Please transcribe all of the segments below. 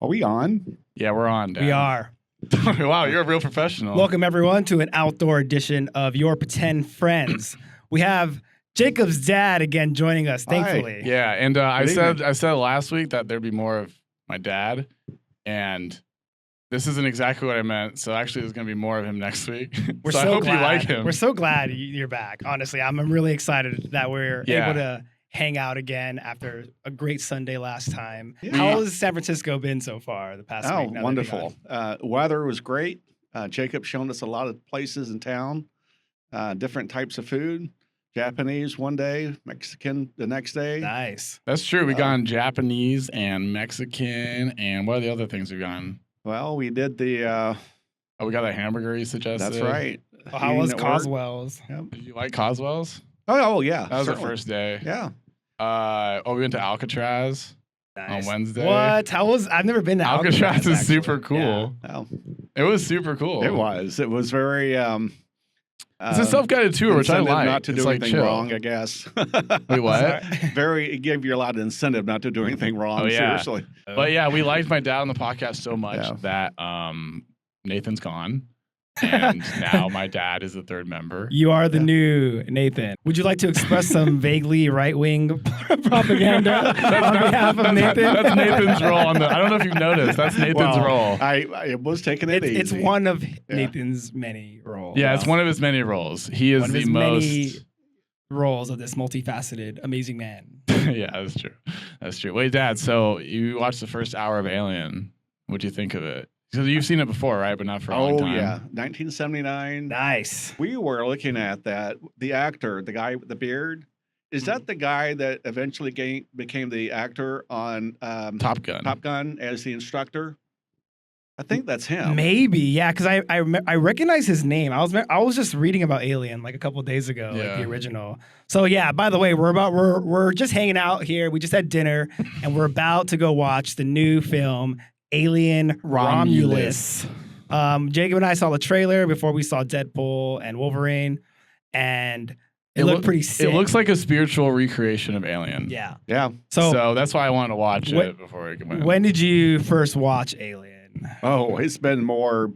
Are we on? Yeah, we're on, Dan. We are. Wow, you're a real professional. Welcome, everyone, to an outdoor edition of Your Pretend Friends. We have Jacob's dad again joining us, thankfully. Yeah, and I evening. said last week that there'd be more of my dad, and this isn't exactly what I meant. So actually, there's going to be more of him next week. We're so I hope glad. you like him. We're so glad you're back. Honestly, I'm really excited that we're able to hang out again after a great Sunday last time. Yeah. How has San Francisco been so far the past week? Oh, wonderful. Weather was great. Jacob shown us a lot of places in town, different types of food. Japanese one day, Mexican the next day. Nice. That's true. We gone Japanese and Mexican, and what are the other things we've gone? Well, we did the. We got a hamburger you suggested. That's right. How was Coswell's? Yep. Did you like Coswell's? Oh, yeah. That was certainly. our first day. Yeah. We went to Alcatraz Nice. on Wednesday. What? I've never been to Alcatraz is actually. super cool. Oh, It was super cool. it was. It was very. It's a self-guided tour, which I incentive like. Not to It's do like anything chill. wrong, I guess. Wait, what? It gave you a lot of incentive not to do anything wrong. Oh, yeah. Seriously. But yeah, we liked my dad on the podcast so much Yeah. that Nathan's gone, and now my dad is the third member. You are the new Nathan. Would you like to express some vaguely right-wing propaganda on behalf of Nathan? That's Nathan's role on the. I don't know if you've noticed. That's Nathan's Well, role. I was taking it It's easy. one of Nathan's many roles. Yeah, it's one of his many roles. He is One of the his most. many roles of this multifaceted, amazing man. Yeah, that's true. That's true. Wait, Dad. So you watched the first hour of Alien. What'd you think of it? Because you've seen it before, right? But not for a long time. yeah, 1979. Nice. We were looking at that. The actor, the guy with the beard, is that the guy that eventually became the actor on Top Gun. Top Gun as the instructor? I think that's him. Maybe, yeah, because I recognize his name. I was just reading about Alien like a couple of days ago, like the original. So yeah, by the way, we're just hanging out here. We just had dinner, and we're about to go watch the new film Alien Romulus. Jacob and I saw the trailer before we saw Deadpool and Wolverine, and it looked pretty sick. It looks like a spiritual recreation of Alien. Yeah. Yeah. So that's why I wanted to watch it before we went. When did you first watch Alien? Oh, it's been more.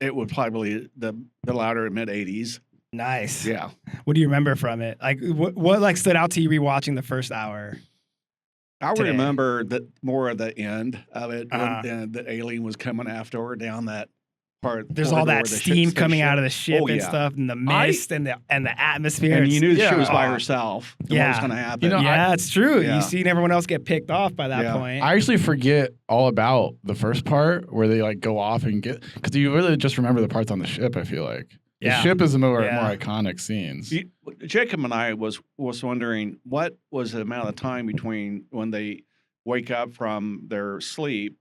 It would probably the latter mid 80s. Nice. Yeah. What do you remember from it? Like, what like stood out to you rewatching the first hour? I Today. remember that more of the end of it Uh-huh. when the alien was coming after her down that part. There's all that steam coming out of the ship and yeah. stuff, and the mist and the atmosphere. And you knew It's- she was by Oh. herself. And what Yeah. was going to happen? You know, Yeah, it's true. Yeah. You've seen everyone else get picked off by that Yeah. point. I actually forget all about the first part where they like go off and get, because you really just remember the parts on the ship. I feel like the ship is the more iconic scenes. Jacob and I was wondering what was the amount of time between when they wake up from their sleep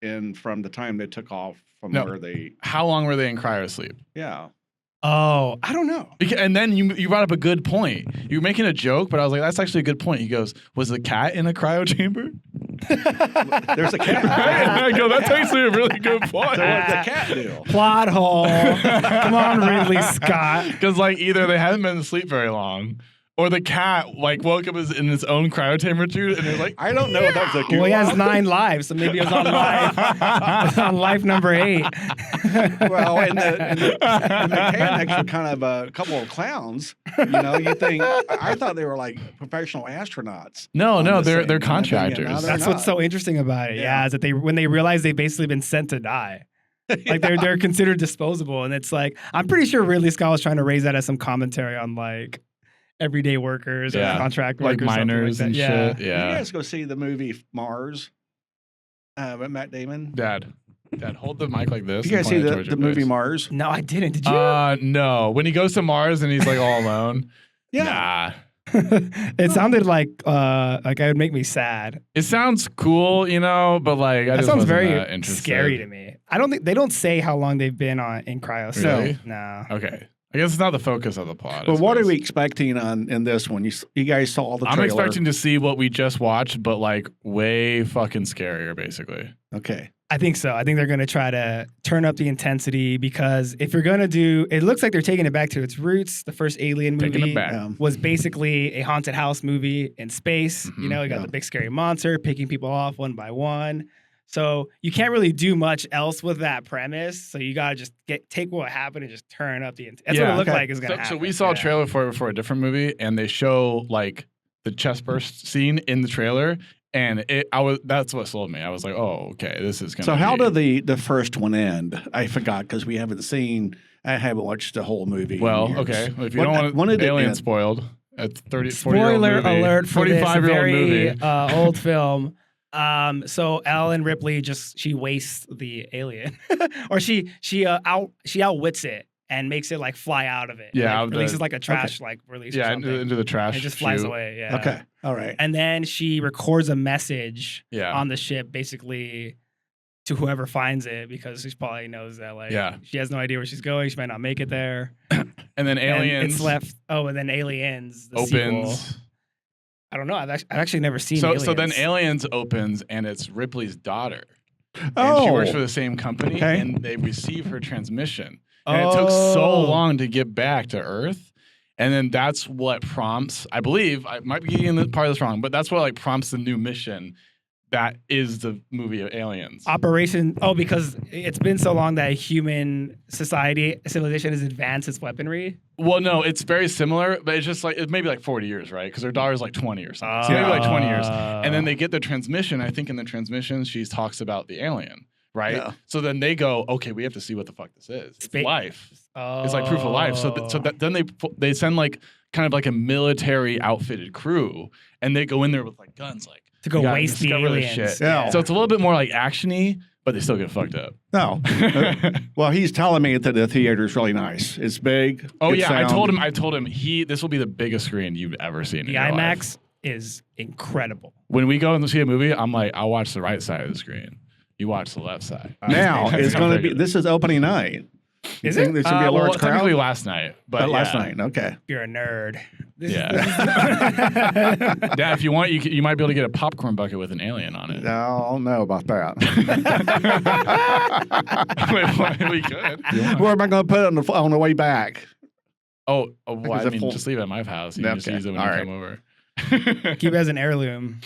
and from the time they took off from where they. How long were they in cryo sleep? Yeah. Oh, I don't know. And then you brought up a good point. You were making a joke, but I was like, that's actually a good point. He goes, was the cat in a cryo chamber? There's a cat. I go, that's actually a really good point. So what did the cat do? Plot hole. Come on, Ridley Scott. Because like either they hadn't been asleep very long, or the cat like woke up in its own cryo chamber too, and they're like, I don't know if that was a good Well, he has one. 9 lives, so maybe it was on life number 8. Well, and the mechanics were kind of a couple of clowns. You know, you think I thought they were like professional astronauts. no, on the they're thing. And contractors. now they're That's what's not. so interesting about it. Yeah. Yeah, is that when they realize they've basically been sent to die. Like they're considered disposable, and it's like I'm pretty sure Ridley Scott was trying to raise that as some commentary on like everyday workers or contract like workers, something miners like and that. Yeah. shit. Did you Yeah. guys go see the movie Mars with Matt Damon? Dad, hold the mic like this. Did you and guys point see it towards the your movie face. Mars? No, I didn't. Did you? No. When he goes to Mars and he's like all alone. Yeah. Nah. It sounded like it would make me sad. It sounds cool, you know, but like I That just sounds wasn't very that interested. scary to me. I don't think they don't say how long they've been in cryo. So Really? no. Okay. I guess it's not the focus of the plot. I But what are suppose. we expecting in this one? You guys saw the trailer. I'm expecting to see what we just watched, but like way fucking scarier, basically. Okay. I think so. I think they're going to try to turn up the intensity because if you're going to do, it looks like they're taking it back to its roots. The first Alien Taking movie it back. was basically a haunted house movie in space. Mhm. You know, you got the big scary monster picking people off one by one. So you can't really do much else with that premise. So you gotta just take what happened and just turn up the. That's what it looked like is gonna happen. So we saw a trailer for it for a different movie, and they show like the chest burst scene in the trailer, and that's what sold me. I was like, oh, okay, this is gonna. So how did the first one end? I forgot because we haven't seen. I haven't watched the whole movie. Well, okay, if you don't want Alien spoiled, at 30, 40-year-old spoiler movie, alert for 45-year-old movie, movie, old film. So Ellen Ripley she wastes the alien, or she outwits it and makes it like fly out of it. Yeah, like, releases like a trash like release. Yeah, or something, into the trash. and just flies away. Yeah. Okay. All right. And then she records a message Yeah. on the ship, basically to whoever finds it, because she probably knows that like she has no idea where she's going. She might not make it there. And then Aliens. And it's left. Oh, and then Aliens the opens. Sequel. I don't know. I've actually never seen. So then Aliens opens, and it's Ripley's daughter. Oh. And she works for the same company, and they receive her transmission. And it took so long to get back to Earth. And then that's what prompts, I believe, I might be getting part of this wrong, but that's what like prompts the new mission that is the movie of Aliens. Operation. Oh, because it's been so long that human civilization has advanced its weaponry. Well, no, it's very similar, but it's just like it's maybe like 40 years, right? Because her daughter's like 20 or something. So maybe like 20 years. And then they get the transmission. I think in the transmission, she talks about the alien, right? Yeah. So then they go, okay, we have to see what the fuck this is. It's life. It's like proof of life. So then they send like kind of like a military outfitted crew, and they go in there with like guns, like to go waste the aliens. Shit. Yeah. So it's a little bit more like actiony, but they still get fucked up. No. Well, he's telling me that the theater is really nice. It's big. Oh yeah, sound. I told him this will be the biggest screen you've ever seen. The IMAX is incredible. When we go and see a movie, I'm like, I'll watch the right side of the screen. You watch the left side. Now it's going to be. This is opening night. Is it? There's going to be a large crowd? Technically last night. But last night, okay. You're a nerd. Yeah. If you want, you might be able to get a popcorn bucket with an alien on it. I don't know about that. We could. Where am I going to put it on the way back? Well, I mean, just leave it at my house. You can just use it when you come over. Keep it as an heirloom.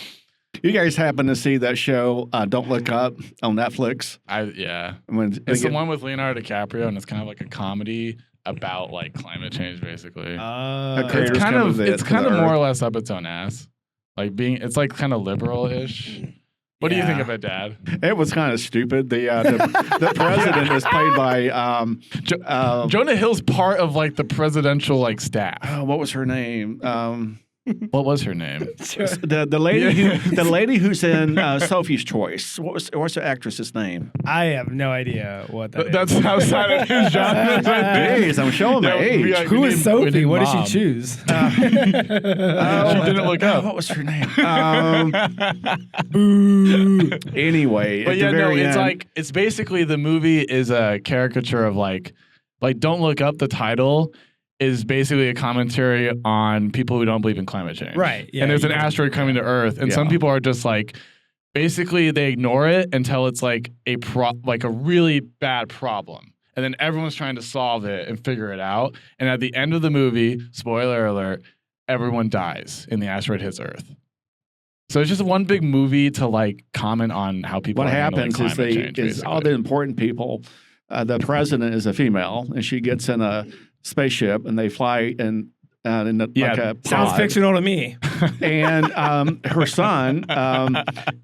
You guys happen to see that show, Don't Look Up, on Netflix? It's the one with Leonardo DiCaprio, and it's kind of like a comedy about like climate change, basically. It's kind of more or less up its own ass. Like it's like kind of liberal-ish. What do you think of it, Dad? It was kind of stupid. The president is played by Jonah Hill's part of like the presidential like staff. Oh, what was her name? What was her name? The lady who's in Sophie's Choice. What's the actress's name? I have no idea what that is. That's outside of his genre. Jeez, I'm showing my age. Who is Sophie? What did she choose? She didn't look up. What was her name? Anyway, but it's basically the movie is a caricature of like Don't Look Up. The title is basically a commentary on people who don't believe in climate change. Right. Yeah, and there's an asteroid coming to Earth, and some people are just like, basically they ignore it until it's like a really bad problem. And then everyone's trying to solve it and figure it out. And at the end of the movie, spoiler alert, everyone dies and the asteroid hits Earth. So it's just one big movie to like comment on how people. What happens is is all the important people. The president is a female, and she gets in a spaceship, and they fly like a sounds fictional to me. And her son,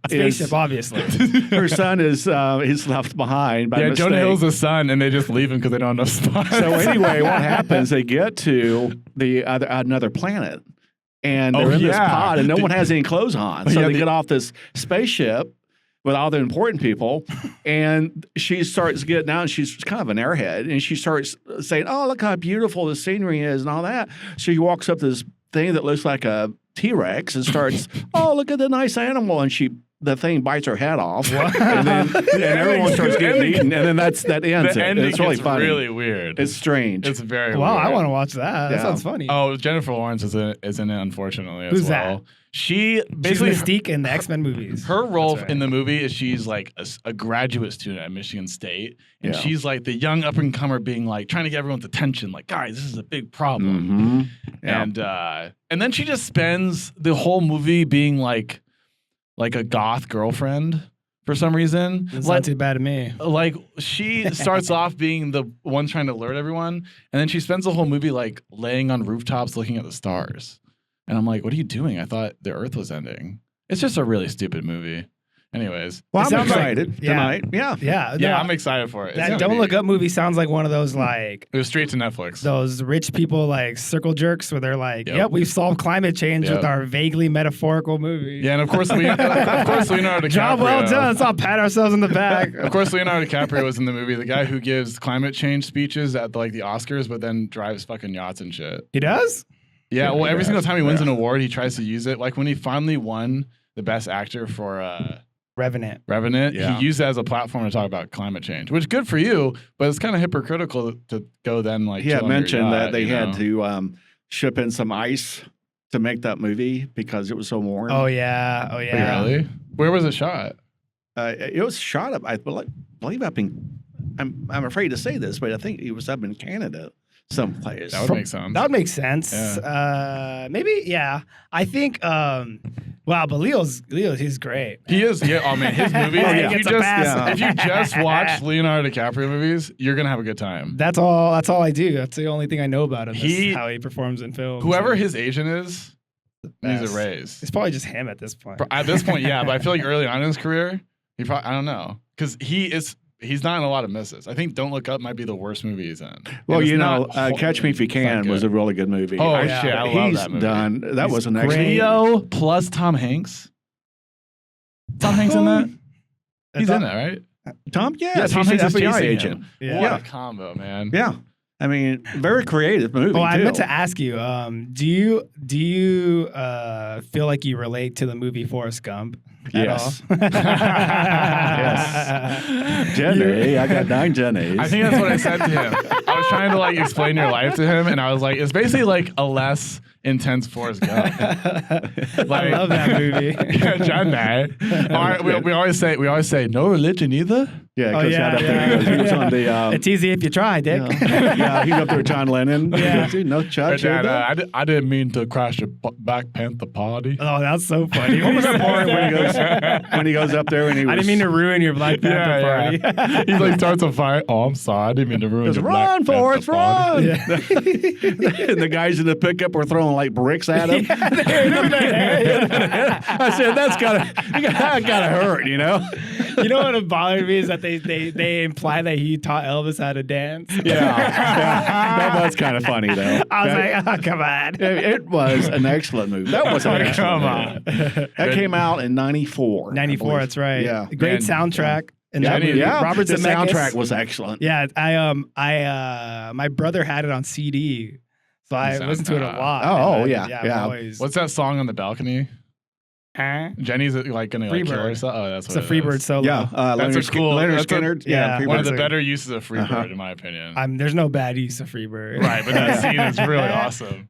spaceship, obviously. Her son is he's left behind by mistake. Jonah Hill's a son, and they just leave him because they don't have enough spots. So anyway, what happens? They get to another planet, and they're in this pod, and no one has any clothes on. So they get off this spaceship with all the important people, and she starts getting out, and she's kind of an airhead, and she starts saying, oh, look how beautiful the scenery is and all that. So she walks up to this thing that looks like a T-Rex and starts, oh, look at the nice animal, and the thing bites her head off, and everyone starts getting eaten, and then that ends it. It's really funny. It's really weird. It's strange. It's very weird. Wow, I want to watch that. That sounds funny. Oh, Jennifer Lawrence is in it, unfortunately, Who's as well. That? She's Mystique in the X-Men movies. Her role in the movie is she's like a graduate student at Michigan State, and she's like the young up-and-comer being like trying to get everyone's attention, like, guys, this is a big problem. Mm-hmm. And then she just spends the whole movie being like a goth girlfriend for some reason. It's not too bad to me. Like she starts off being the one trying to alert everyone, and then she spends the whole movie like laying on rooftops looking at the stars. And I'm like, what are you doing? I thought the Earth was ending. It's just a really stupid movie. Anyways. Well, I'm excited tonight. Yeah. Yeah, I'm excited for it. That Don't Look Up movie sounds like one of those like... It was straight to Netflix. Those rich people like circle jerks where they're like, yep we've solved climate change with our vaguely metaphorical movie. Yeah, and of course Leonardo DiCaprio. Job well done. Let's all pat ourselves in the back. Of course Leonardo DiCaprio was in the movie. The guy who gives climate change speeches at like the Oscars, but then drives fucking yachts and shit. He does? Yeah, well, every single time he wins an award, he tries to use it. Like when he finally won the Best Actor for... Revenant. He used it as a platform to talk about climate change, which is good for you, but it's kind of hypocritical to go then like. He had mentioned that they had to ship in some ice to make that movie because it was so warm. Oh yeah. Really? Where was it shot? It was shot up. I believe up in. I'm afraid to say this, but I think it was up in Canada. Someplace. That would make sense. That would make sense. Yeah. Maybe, yeah. I think, but Leo's he's great. He is, yeah. I mean, his movies, if you just watch Leonardo DiCaprio movies, you're going to have a good time. That's all I do. That's the only thing I know about him. Is how he performs in films. Whoever his agent is, needs a raise. It's probably just him at this point. At this point, yeah. But I feel like early on in his career, I don't know. Because he's not in a lot of misses. I think Don't Look Up might be the worst movie he's in. Well, Catch Me If You Can was a really good movie. Oh, shit. I love that movie. That was an excellent. Leo plus Tom Hanks. Tom Hanks in that? He's in that, right? Tom? Yeah, Tom Hanks is FBI agent. What a combo, man. Yeah. I mean, very creative movie. Oh, I meant to ask you, do you feel like you relate to the movie Forrest Gump? Yes. Yes. Jenny, I got 9 Jennies. I think that's what I said to him. I was trying to like explain your life to him, and I was like, it's basically like a less intense Forrest Gump. I love that movie. Yeah, Jenny. We always say no religion either. Yeah, because he was on the. It's easy if you try, Dick. Yeah, he's up there with John Lennon. Yeah, no judge. I didn't mean to crash a Black Panther party. Oh, that's so funny. What was that part when he goes up there and he was, I didn't mean to ruin your Black Panther party. He like starts a fight. Oh, I'm sorry. I didn't mean to ruin your Black Panther party. Yeah. And the guys in the pickup were throwing like bricks at him. I said, that gotta hurt, you know? You know what bothered me is that they imply that he taught Elvis how to dance. Yeah. That was kind of funny, though. I was like, oh, come on. It was an excellent movie. That was an excellent movie. That came out in 94. 94, that's right. Yeah. Great soundtrack. And Robert Zemeckis. The soundtrack was excellent. Yeah, my brother had it on CD, so I listened to it a lot. Oh, yeah. What's that song on the balcony? Huh? Jenny's like gonna like kill herself. Oh, that's what it's a Freebird solo. Yeah, that's cool. Leonard Skinner. One of the better uses of Freebird, in my opinion. There's no bad use of Freebird. Right, but that scene is really awesome.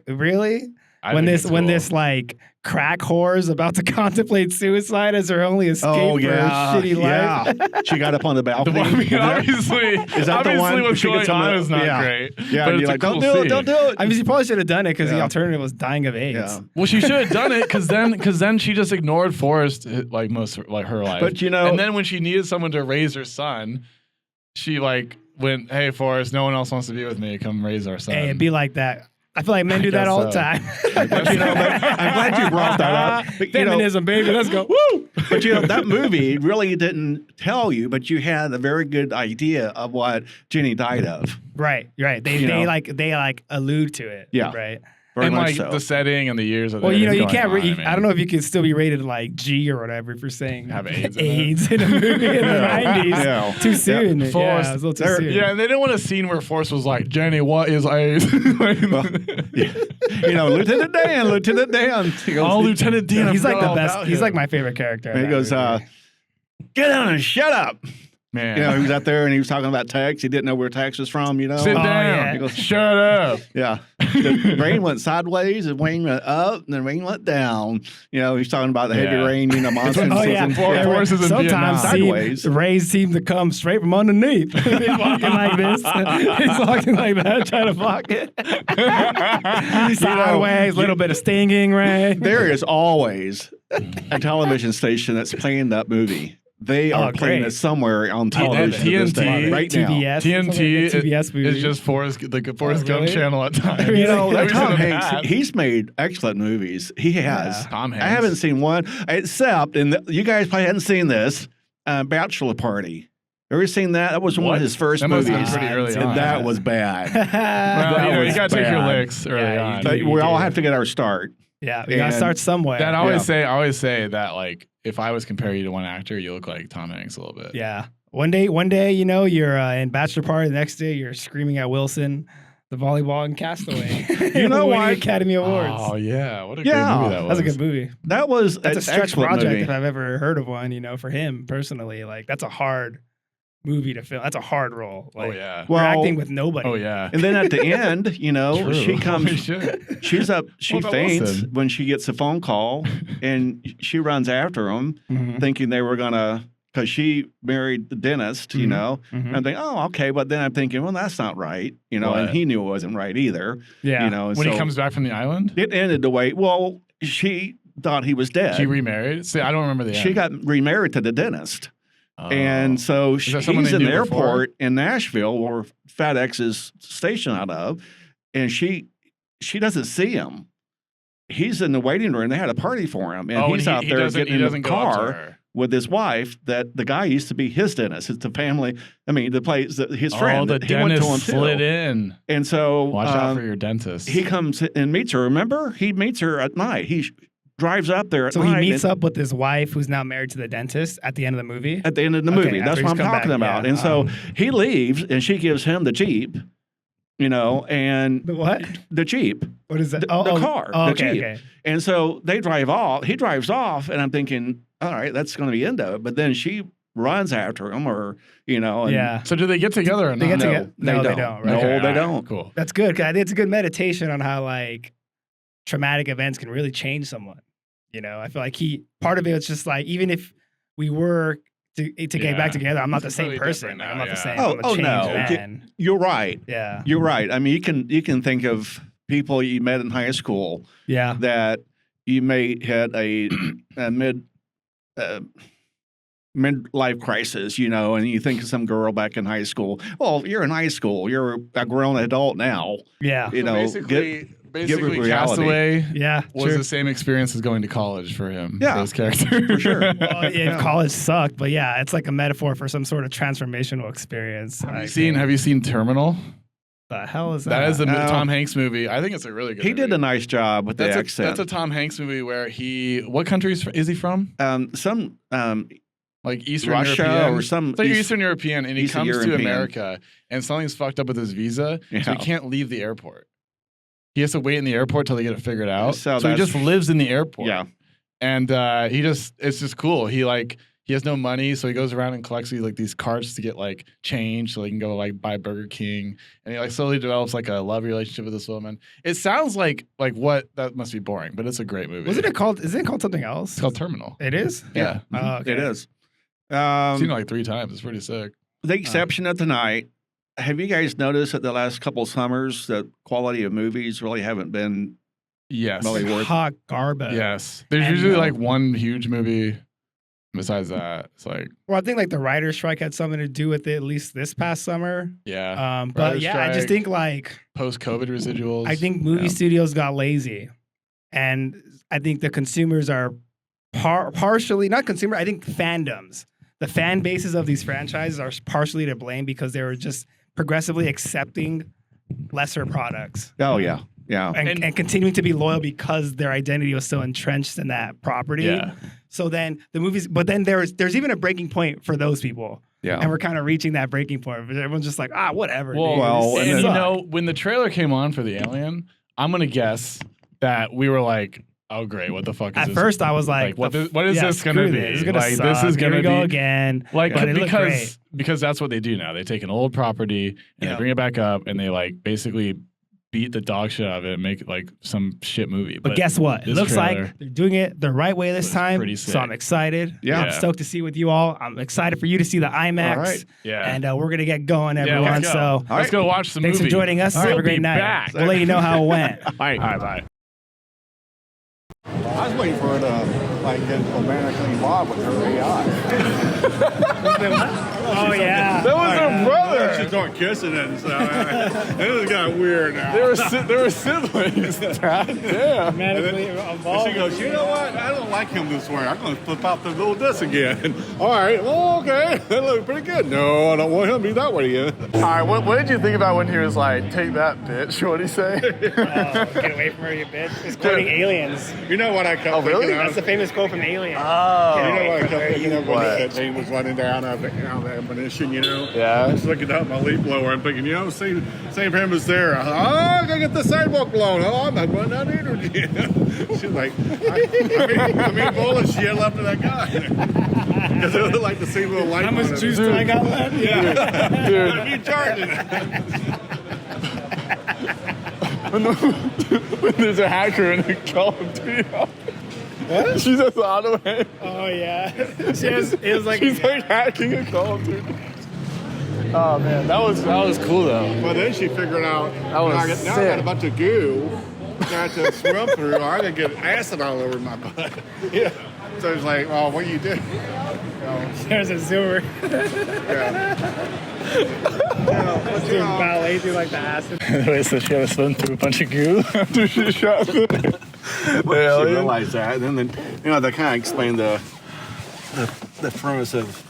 Really? When this like crack whore is about to contemplate suicide as her only escape for her shitty life. Yeah. She got up on the balcony. Obviously, the one? What's going on is not great. Yeah, but you're like, don't do it. I mean, she probably should have done it because the alternative was dying of AIDS. Yeah. Well, she should have done it because then she just ignored Forrest like most like her life. But and then when she needed someone to raise her son, she like went, "Hey, Forrest, no one else wants to be with me. Come raise our son." Hey, it'd be like that. I feel like men do that all the time. But, I'm glad you brought that up. But, feminism, baby, let's go. Woo! But that movie really didn't tell you, but you had a very good idea of what Jenny died of. Right. They like allude to it. Yeah. Right. And like the setting and the years of you can't. I don't know if you can still be rated like G or whatever for saying have AIDS in a movie in the 90s. Yeah. Too soon. Forrest, yeah, it was a little too soon. Yeah, and they didn't want a scene where Forrest was like, "Jenny, what is AIDS?" Lieutenant Dan. He goes, Lieutenant Dan. He's like the best. He's like my favorite character. And he goes, "Get down and shut up." Man. He was out there and he was talking about Tex. He didn't know where Tex was from, Sit down. Yeah. He goes, shut up. Yeah. The rain went sideways and rain went up and then rain went down. He's talking about the heavy rain, monsters. Forces in sometimes sideways. Rays seem to come straight from underneath. He's walking like this. He's walking like that, trying to block it. Sideways, a little bit of stinging rain. There is always a television station that's playing that movie. They are playing it somewhere on television. TNT, right now. TNT TBS movie. is just Forrest Gump channel at times. You know, Tom Hanks, he's made excellent movies. He has. Yeah. Tom Hanks. I haven't seen one, except, and you guys probably hadn't seen this, Bachelor Party. Ever seen that? That was one of his first movies. Pretty early on. That was bad. Well, you got to take your licks early on. But we all have to get our start. Yeah, we gotta start somewhere. I always say that, like, if I was comparing you to one actor, you look like Tom Hanks a little bit. Yeah. One day, you know, you're in Bachelor Party. The next day, you're screaming at Wilson, the volleyball and Castaway. You know why? Academy Awards. Oh yeah, what a great movie that was. That's a good movie. That's a stretch project if I've ever heard of one. You know, for him personally, like that's a hard movie to film. That's a hard role. Like, we're acting with nobody. Oh yeah. And then at the end, you know, she comes. She faints Wilson? when she gets a phone call, and she runs after him, thinking they were gonna. Because she married the dentist, you know, and I think, oh, okay, but then I'm thinking, well, that's not right, you know, and he knew it wasn't right either. Yeah. You know, when he comes back from the island, it ended the way. Well, she thought he was dead. She remarried. See, I don't remember the end. She got remarried to the dentist. And so he's in the airport in Nashville where FedEx is stationed out of, and she doesn't see him. He's in the waiting room. They had a party for him, and he's out there getting in the car with his wife. That the guy used to be his dentist. It's the family. I mean, the place that his friend. Oh, the dentist slid in. And so watch out for your dentist. He comes and meets her. Remember, he meets her at night. He drives up there at night. So he meets up with his wife, who's now married to the dentist, at the end of the movie? At the end of the movie. That's what I'm talking about. Yeah. And so he leaves, and she gives him the Jeep, you know, and... The what? The Jeep. What is that? The car. The Jeep. Okay. And so they drive off. He drives off, and I'm thinking, all right, that's going to be end of it. But then she runs after him, or, you know. And So do they get together or not? They get together? No, they don't. Right? No, they don't. Cool. That's good. Cause I think it's a good meditation on how, like, traumatic events can really change someone. You know, I feel like part of it was just like, even if we were to get back together, I'm not the same person. I'm not the same. I'm a changed man. You're right. Yeah. You're right. I mean, you can think of people you met in high school. Yeah. That you may had a midlife crisis, you know, and you think of some girl back in high school. Well, you're in high school. You're a grown adult now. Yeah. You know, basically Castaway was the same experience as going to college for him. Yeah. For his character. For sure. Well, college sucked, but yeah, it's like a metaphor for some sort of transformational experience. Have you seen Terminal? The hell is that? That is the Tom Hanks movie. I think it's a really good movie. He did a nice job with the accent. That's a Tom Hanks movie where what country is he from? Like Eastern Russia European or some Eastern European, and he comes to America, and something's fucked up with his visa, so he can't leave the airport. He has to wait in the airport till they get it figured out. So he just lives in the airport. Yeah, and it's just cool. He has no money, so he goes around and collects these carts to get like change, so he can go like buy Burger King, and he like slowly develops like a love relationship with this woman. It sounds like what that must be boring, but it's a great movie. Isn't it called something else? It's called Terminal. It is. Yeah. Oh, okay. It is. I've seen it like 3 times. It's pretty sick. The exception of the night. Have you guys noticed that the last couple of summers the quality of movies really haven't been really worth hot garbage? Yes. There's usually like one huge movie. Besides that, it's like... Well, I think like the writer's strike had something to do with it, at least this past summer. Yeah. But yeah, I just think like... Post-COVID residuals. I think movie studios got lazy. And I think the consumers are partially... Not consumer, I think fandoms. The fan bases of these franchises are partially to blame because they were just progressively accepting lesser products. Oh, yeah. Yeah. And continuing to be loyal because their identity was still entrenched in that property. Yeah. So then the movies, but then there's even a breaking point for those people. Yeah. And we're kind of reaching that breaking point. Everyone's just like, whatever. Well, and you know, when the trailer came on for The Alien, I'm going to guess that we were like, oh, great. What the fuck is this? At first, I was like, what is this going to be? This is going to suck. This is going to go again. Like, because that's what they do now. They take an old property and they bring it back up and they like basically beat the dog shit out of it and make like some shit movie. But guess what? It looks like they're doing it the right way this time. So I'm excited. Yeah. I'm stoked to see with you all. I'm excited for you to see the IMAX. All right. Yeah. And we're going to get going, everyone. Yeah, let's go. So let's go watch some thanks movie. for joining us. Have a great night. Back. We'll let you know how it went. All right. Bye. I was waiting for it. like in romantically involved with her AI. Oh yeah, That was her brother. She started kissing it and stuff. It just got weird now. They were siblings. Yeah. romantically And involved. she goes, you know what? I don't like him this way. I'm going to flip out the little disc again. All right, well, okay. That looks pretty good. No, I don't want him to be that way again. All right, what did you think about when he was like, take that, bitch? What did he say? Get away from her, you bitch. It's quoting Aliens. You know what I kept Oh, really? thinking of? That's the famous quote from Aliens. Oh. You know what I kept thinking of when What? that thing was running down out of the ammunition, you know? Yeah. I was looking out my leaf blower and thinking, you know, same him as there. I gotta get the sidewalk blown. Oh, I'm not going down either. She's like, I mean, bullets she had left of that guy. Because it looked like the same little light. How much juice do I got left? Yeah. Dude. You charging it. When there's a hacker in a Call of Duty. What? She's just auto hack. Oh yeah. It was like She's like hacking a Call of Duty. Oh man, that was cool though. Well, then she figured out, was now I sick. got a bunch of goo got to swim through, or I'm going to get acid all over my butt. Yeah. So it's like, well, what do you do? there's a sewer. Yeah. Doing ballet through like the acid. Anyway, so she had to swim through a bunch of goo after she shot the She realized that, and then they kind of explained the premise of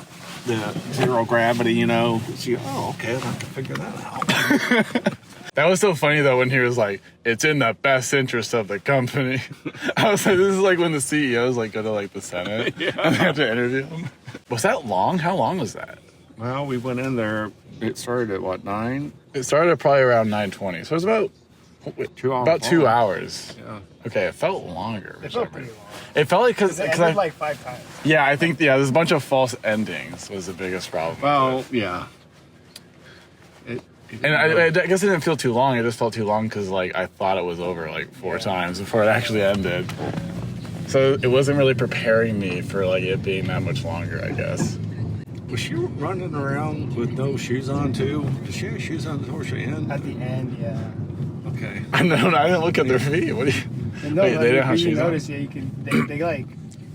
the zero gravity. She, okay, I can figure that out. That was so funny though when he was like, "It's in the best interest of the company." I was like, "This is like when the CEOs like go to like the Senate and they have to interview him." Was that long? How long was that? Well, we went in there. It started at what, 9? It started at probably around 9:20, so it was about 2 hours. about 2 hours. Yeah. Okay, it felt longer. It felt pretty long. It felt like because ended like 5 times. yeah, I think there's a bunch of false endings was the biggest problem. Well, yeah. And I guess it didn't feel too long. It just felt too long because like I thought it was over like 4 times before it actually ended. So it wasn't really preparing me for like it being that much longer, I guess. Was she running around with no shoes on too? Did she have shoes on towards the end? At the end, yeah. Okay. I didn't look at their feet. What do you? No, Wait, they didn't have you shoes on? notice, yeah, you can. They like.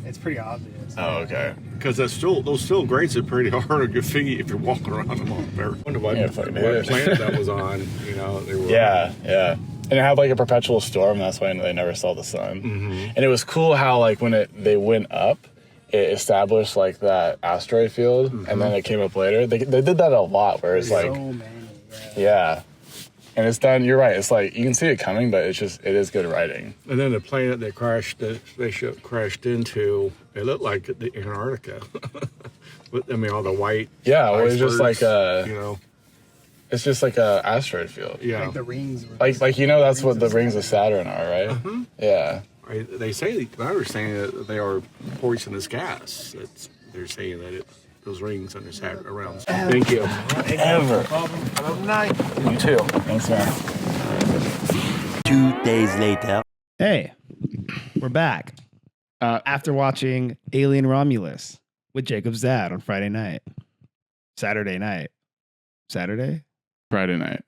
It's pretty obvious. Oh, okay. Because those still grates are pretty hard on your feet if you're walking around them on there. I wonder what plant that was on. They were. Yeah. And it had like a perpetual storm. That's why they never saw the sun. Mm-hmm. And it was cool how like when they went up, it established like that asteroid field, and then it came up later. They did that a lot, where it's like, So many. yeah. And it's done. You're right. It's like you can see it coming, but it is good writing. And then the planet that the spaceship crashed into, it looked like the Antarctica. All the white. Yeah, well, it's just icebergs, like it's just like a asteroid field. Yeah. Like the rings. Were Like that's what the rings of Saturn are, right? Uh-huh. Yeah. Right. They say, I understand that they are poisonous gas. They're saying that those rings under Saturn around. Thank you. Ever. Have a night. You too. Thanks, man. 2 days later. Hey, we're back. After watching Alien Romulus with Jacob's dad on Friday night. Saturday night. Saturday? Friday night.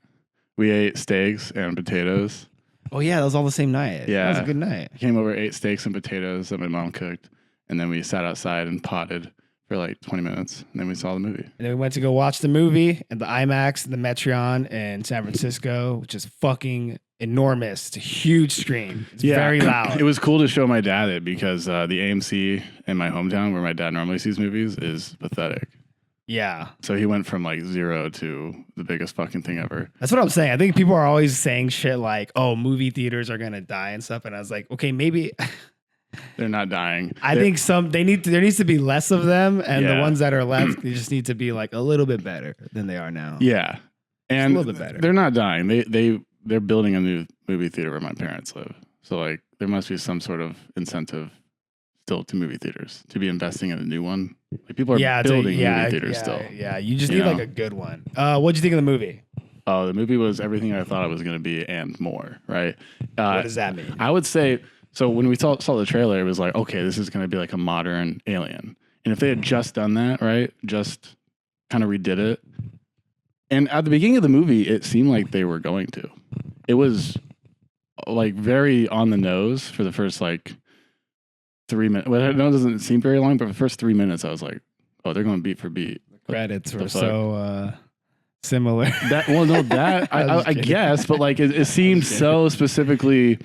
We ate steaks and potatoes. Oh, yeah, that was all the same night. Yeah. That was a good night. Came over, ate steaks and potatoes that my mom cooked, and then we sat outside and potted for like 20 minutes, and then we saw the movie. And then we went to go watch the movie at the IMAX, the Metreon in San Francisco, which is fucking enormous. It's a huge screen. It's very loud. It was cool to show my dad it because the AMC in my hometown, where my dad normally sees movies, is pathetic. Yeah. So he went from like 0 to the biggest fucking thing ever. That's what I'm saying. I think people are always saying shit like, oh, movie theaters are going to die and stuff. And I was like, okay, maybe... They're not dying. I think there needs to be less of them, and the Yeah. ones that are left, they just need to be like a little bit better than they are now. Yeah. And a little bit better. They're not dying. They're building a new movie theater where my parents live. So like there must be some sort of incentive still to movie theaters to be investing in a new one. Like people are building movie theaters still. Yeah, you just need like a good one. What'd you think of the movie? Oh, the movie was everything I thought it was going to be and more, right? What does that mean? I would say, so when we saw the trailer, it was like, okay, this is going to be like a modern Alien. And if they had just done that, right, just kind of redid it. And at the beginning of the movie, it seemed like they were going to. It was like very on the nose for the first like 3 minutes. Well, I know it doesn't seem very long, but the first 3 minutes, I was like, oh, they're going beat for beat. The credits were so similar. I guess, but like it seemed so specifically.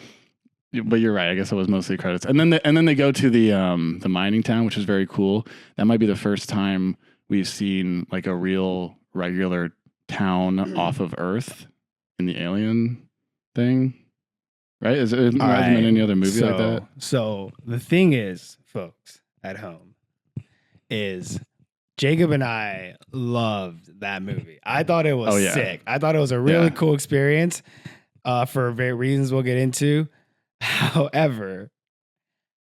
But you're right. I guess it was mostly credits, and then they go to the mining town, which is very cool. That might be the first time we've seen like a real regular town off of Earth in the Alien thing, right? It hasn't been any other movie like that. So the thing is, folks at home, is Jacob and I loved that movie. I thought it was sick. I thought it was a really cool experience for various reasons we'll get into. However,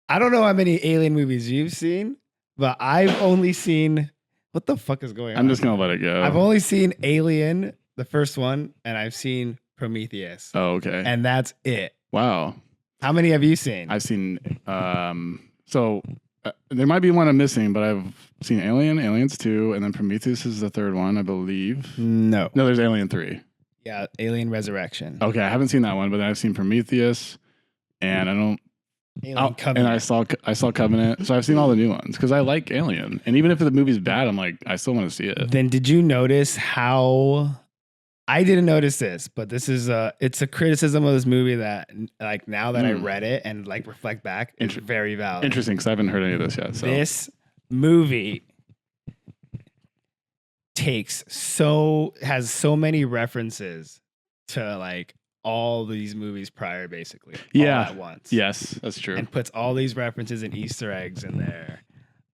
I don't know how many Alien movies you've seen, but I've only seen... What the fuck is going on? I'm just going to let it go. I've only seen Alien, the first one, and I've seen Prometheus. Oh, okay. And that's it. Wow. How many have you seen? I've seen... there might be one I'm missing, but I've seen Alien, Aliens 2, and then Prometheus is the third one, I believe. No, there's Alien 3. Yeah, Alien Resurrection. Okay, I haven't seen that one, but then I've seen Prometheus, and Covenant. And I saw Covenant, so I've seen all the new ones because I like Alien, and even if the movie's bad, I'm like, I still want to see it. Then did you notice how? I didn't notice this, but this is it's a criticism of this movie that like now that I read it and like reflect back, it's very valid. Interesting, because I haven't heard any of this yet. So. This movie has so many references to like all these movies prior, basically. All at once. Yes, that's true. And puts all these references and Easter eggs in there.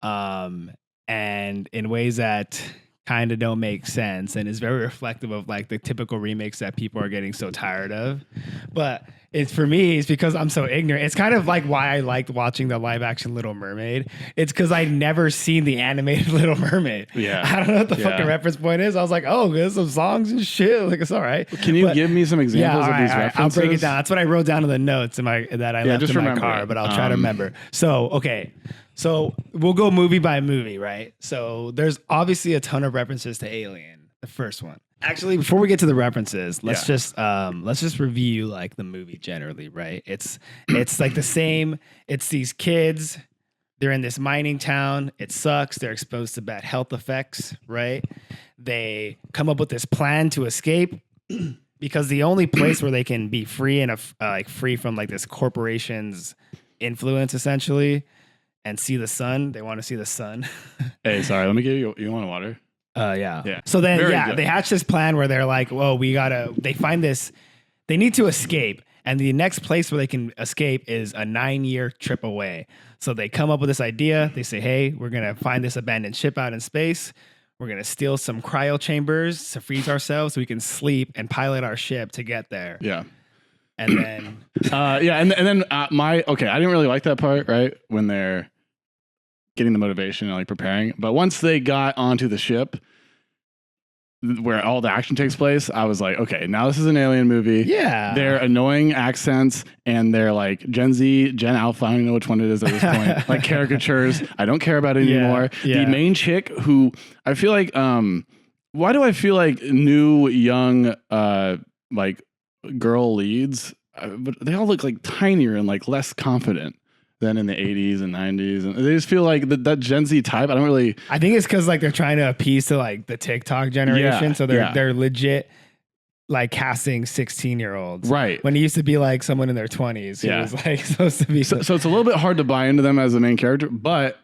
And in ways that kind of don't make sense and is very reflective of like the typical remakes that people are getting so tired of. But it's for me, it's because I'm so ignorant. It's kind of like why I liked watching the live action Little Mermaid. It's because I'd never seen the animated Little Mermaid. Yeah. I don't know what the fucking reference point is. I was like, oh, there's some songs and shit. Like, it's all right. Can you give me some examples of these references? I'll break it down. That's what I wrote down in the notes that I left in my car, but I'll try to remember. So, okay. So we'll go movie by movie, right? So there's obviously a ton of references to Alien, the first one. Actually, before we get to the references, let's just review like the movie generally, right? It's like the same. It's these kids. They're in this mining town. It sucks. They're exposed to bad health effects, right? They come up with this plan to escape because the only place where they can be free and free from like this corporation's influence, essentially, and see the sun. They want to see the sun. Hey, sorry. Let me give you. You want water? Yeah. So then, they hatch this plan where they're like, "Well, they find this. They need to escape, and the next place where they can escape is a 9-year trip away." So they come up with this idea. They say, "Hey, we're gonna find this abandoned ship out in space. We're gonna steal some cryo chambers to freeze ourselves so we can sleep and pilot our ship to get there." Yeah. And then, I didn't really like that part, right? When they're getting the motivation and like preparing. But once they got onto the ship where all the action takes place, I was like, okay, now this is an Alien movie. Yeah. They're annoying accents and they're like Gen Z, Gen Alpha, I don't even know which one it is at this point. Like caricatures. I don't care about it anymore. Yeah. The main chick who I feel like, why do I feel like new, young, like girl leads, but they all look like tinier and like less confident than in the 80s and 90s, and they just feel like that Gen Z type. I think it's because like they're trying to appease to like the TikTok generation, so they're legit like casting 16-year-olds, right? When it used to be like someone in their 20s who was like supposed to be. So it's a little bit hard to buy into them as the main character, but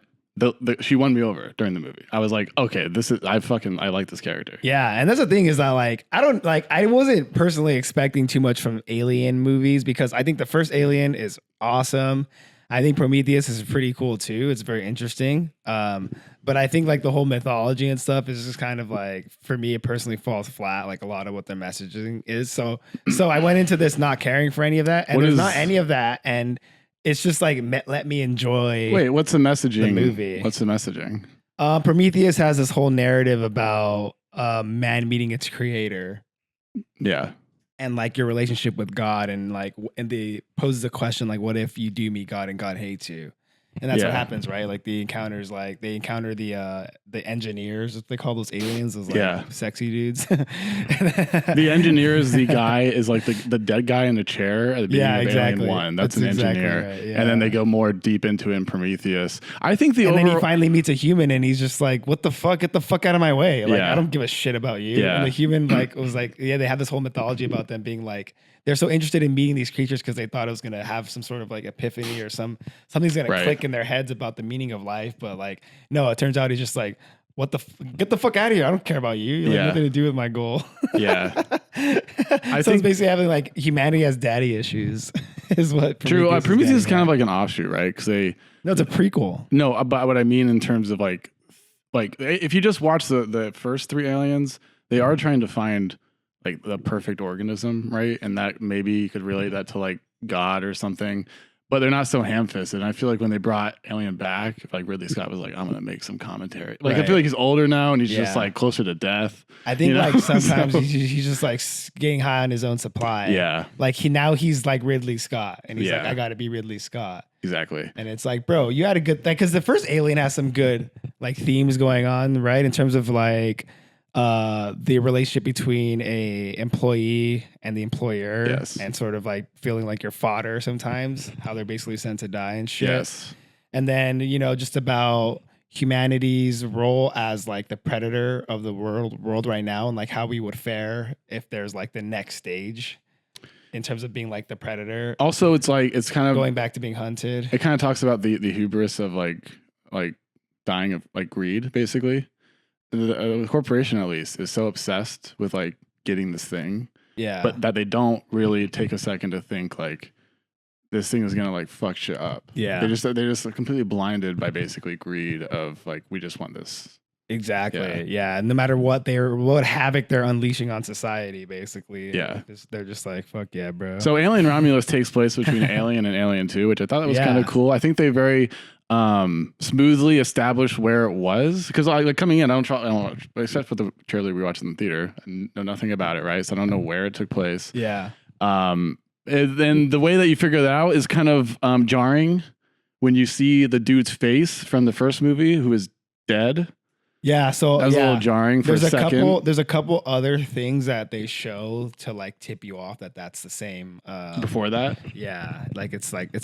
she won me over during the movie. I was like, okay, I like this character. Yeah, and that's the thing is that like I wasn't personally expecting too much from Alien movies because I think the first Alien is awesome. I think Prometheus is pretty cool too. It's very interesting. But I think like the whole mythology and stuff is just kind of like, for me, it personally falls flat, like a lot of what their messaging is. So I went into this not caring for any of that. And there's not any of that. And it's just like, let me enjoy. Wait, what's the messaging? The movie. What's the messaging? Prometheus has this whole narrative about man meeting its creator. Yeah. And like your relationship with God, and they poses a question like, what if you do meet God and God hates you? And that's what happens, right? Like the encounters, like they encounter the engineers. What they call those aliens, those like sexy dudes. The engineer is the guy is like the dead guy in the chair at the beginning of Alien 1. That's an engineer. Right, and then they go more deep into it in Prometheus. I think then he finally meets a human and he's just like, what the fuck? Get the fuck out of my way. Like, I don't give a shit about you. And the human like was like, they have this whole mythology about them being like, they're so interested in meeting these creatures because they thought it was going to have some sort of like epiphany or something's going to click in their heads about the meaning of life. But like, no, it turns out he's just like, get the fuck out of here. I don't care about you. You have nothing to do with my goal. Yeah. I think it's basically having like humanity has daddy issues is what. True. Prometheus is kind of like an offshoot, right? Because no, it's a prequel. No, but what I mean in terms of like if you just watch the first 3 Aliens, they are trying to find like the perfect organism, right? And that maybe you could relate that to like God or something, but they're not so ham-fisted. And I feel like when they brought Alien back, like Ridley Scott was like, I'm going to make some commentary. Like I feel like he's older now and he's just like closer to death. I think like sometimes he's just like getting high on his own supply. Yeah. Like he's like Ridley Scott and he's like, I got to be Ridley Scott. Exactly. And it's like, bro, you had a good thing. Cause the first Alien has some good like themes going on, right? In terms of like, the relationship between a employee and the employer and sort of like feeling like you're fodder sometimes, how they're basically sent to die and shit. Yes. And then, just about humanity's role as like the predator of the world right now and like how we would fare if there's like the next stage in terms of being like the predator. Also, it's kind of going back to being hunted. It kind of talks about the hubris of like dying of like greed, basically. The corporation, at least, is so obsessed with like getting this thing, but that they don't really take a second to think like this thing is gonna like fuck shit up. Yeah, they're just completely blinded by basically greed of like we just want this. Exactly. Yeah. And no matter what havoc they're unleashing on society, basically. Yeah. They're just like, fuck yeah, bro. So Alien Romulus takes place between Alien and Alien 2, which I thought that was kind of cool. I think they very smoothly established where it was, because like coming in, I don't except for the trailer we watched in the theater, I know nothing about it, right? So I don't know where it took place. Yeah. And then the way that you figure that out is kind of jarring when you see the dude's face from the first movie who is dead. Yeah, so that was a little jarring for a second. There's a couple other things that they show to like tip you off that that's the same. Before that, yeah, like it's like